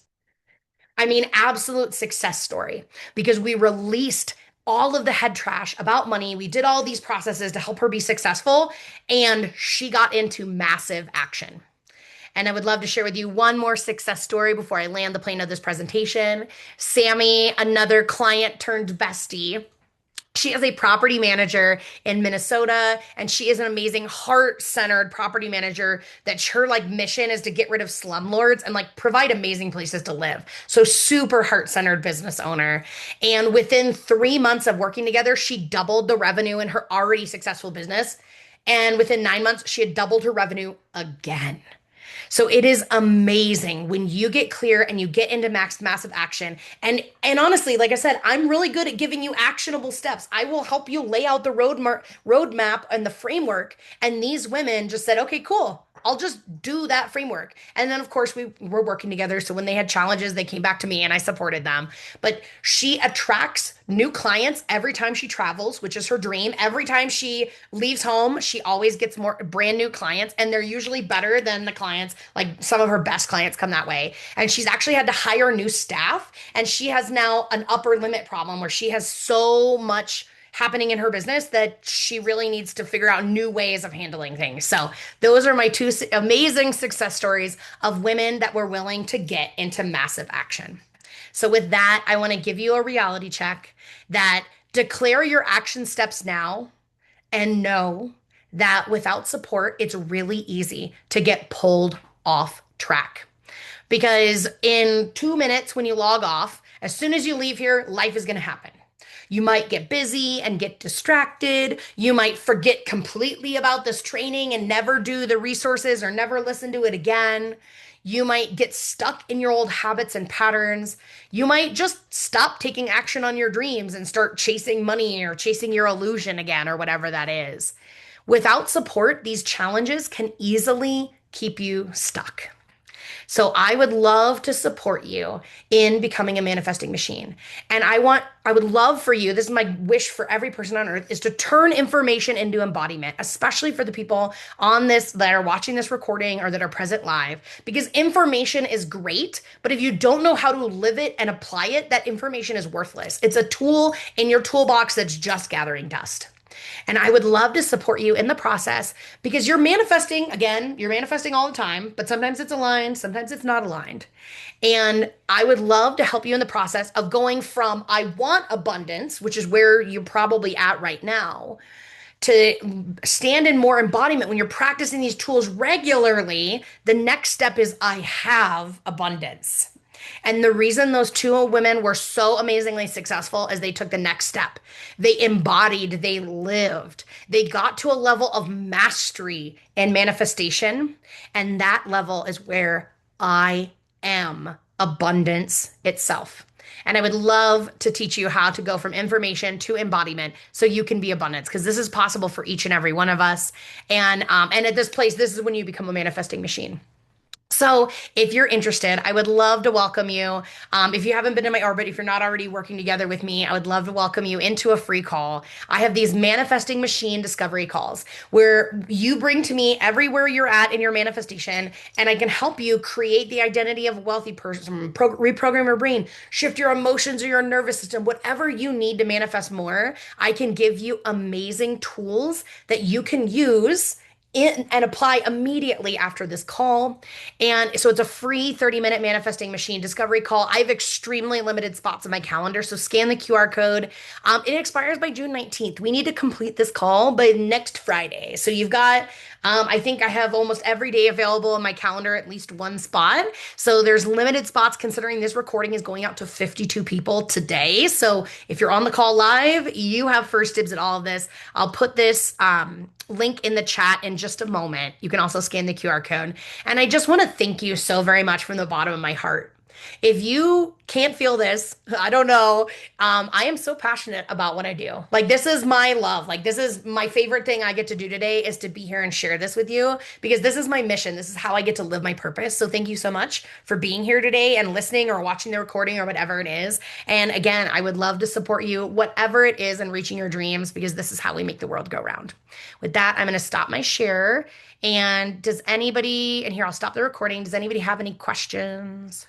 I mean, absolute success story because we released all of the head trash about money. We did all these processes to help her be successful, and she got into massive action. And I would love to share with you one more success story before I land the plane of this presentation. Sammy, another client turned bestie. She is a property manager in Minnesota, and she is an amazing heart-centered property manager that her like mission is to get rid of slumlords and like provide amazing places to live. So super heart-centered business owner. And within 3 months of working together, she doubled the revenue in her already successful business. And within 9 months, she had doubled her revenue again. So it is amazing when you get clear and you get into massive action. And honestly, like I said, I'm really good at giving you actionable steps. I will help you lay out the roadmap and the framework. And these women just said, okay, cool. I'll just do that framework. And then, of course, we were working together. So when they had challenges, they came back to me and I supported them. But she attracts new clients every time she travels, which is her dream. Every time she leaves home, she always gets more brand new clients, and they're usually better than the clients. Like some of her best clients come that way. And she's actually had to hire new staff, and she has now an upper limit problem where she has so much happening in her business that she really needs to figure out new ways of handling things. So, those are my two amazing success stories of women that were willing to get into massive action. So, with that, I want to give you a reality check that declare your action steps now and know that without support, it's really easy to get pulled off track. Because in 2 minutes, when you log off, as soon as you leave here, life is going to happen. You might get busy and get distracted. You might forget completely about this training and never do the resources or never listen to it again. You might get stuck in your old habits and patterns. You might just stop taking action on your dreams and start chasing money or chasing your illusion again or whatever that is. Without support, these challenges can easily keep you stuck. So I would love to support you in becoming a manifesting machine. And I would love for you, this is my wish for every person on earth, is to turn information into embodiment, especially for the people on this that are watching this recording or that are present live, because information is great, but if you don't know how to live it and apply it, that information is worthless. It's a tool in your toolbox that's just gathering dust. And I would love to support you in the process because you're manifesting, again, you're manifesting all the time, but sometimes it's aligned, sometimes it's not aligned. And I would love to help you in the process of going from I want abundance, which is where you're probably at right now, to stand in more embodiment. When you're practicing these tools regularly, the next step is I have abundance. And the reason those two women were so amazingly successful is they took the next step. They embodied, they lived, they got to a level of mastery and manifestation. And that level is where I am abundance itself. And I would love to teach you how to go from information to embodiment so you can be abundance, because this is possible for each and every one of us. And at this place, this is when you become a manifesting machine. So if you're interested, I would love to welcome you. If you haven't been in my orbit, if you're not already working together with me, I would love to welcome you into a free call. I have these manifesting machine discovery calls where you bring to me everywhere you're at in your manifestation, and I can help you create the identity of a wealthy person, reprogram your brain, shift your emotions or your nervous system, whatever you need to manifest more. I can give you amazing tools that you can use and apply immediately after this call. And so it's a free 30-minute manifesting machine discovery call. I have extremely limited spots in my calendar, so scan the QR code. It expires by June 19th. We need to complete this call by next Friday. So you've got, I think I have almost every day available in my calendar, at least one spot. So there's limited spots considering this recording is going out to 52 people today. So if you're on the call live, you have first dibs at all of this. I'll put this link in the chat in just a moment. You can also scan the QR code. And I just want to thank you so very much from the bottom of my heart. If you can't feel this, I don't know. I am so passionate about what I do. Like, this is my love. Like, this is my favorite thing I get to do today is to be here and share this with you because this is my mission. This is how I get to live my purpose. So, thank you so much for being here today and listening or watching the recording or whatever it is. And again, I would love to support you, whatever it is, in reaching your dreams because this is how we make the world go round. With that, I'm going to stop my share. And does anybody, and here I'll stop the recording. Does anybody have any questions?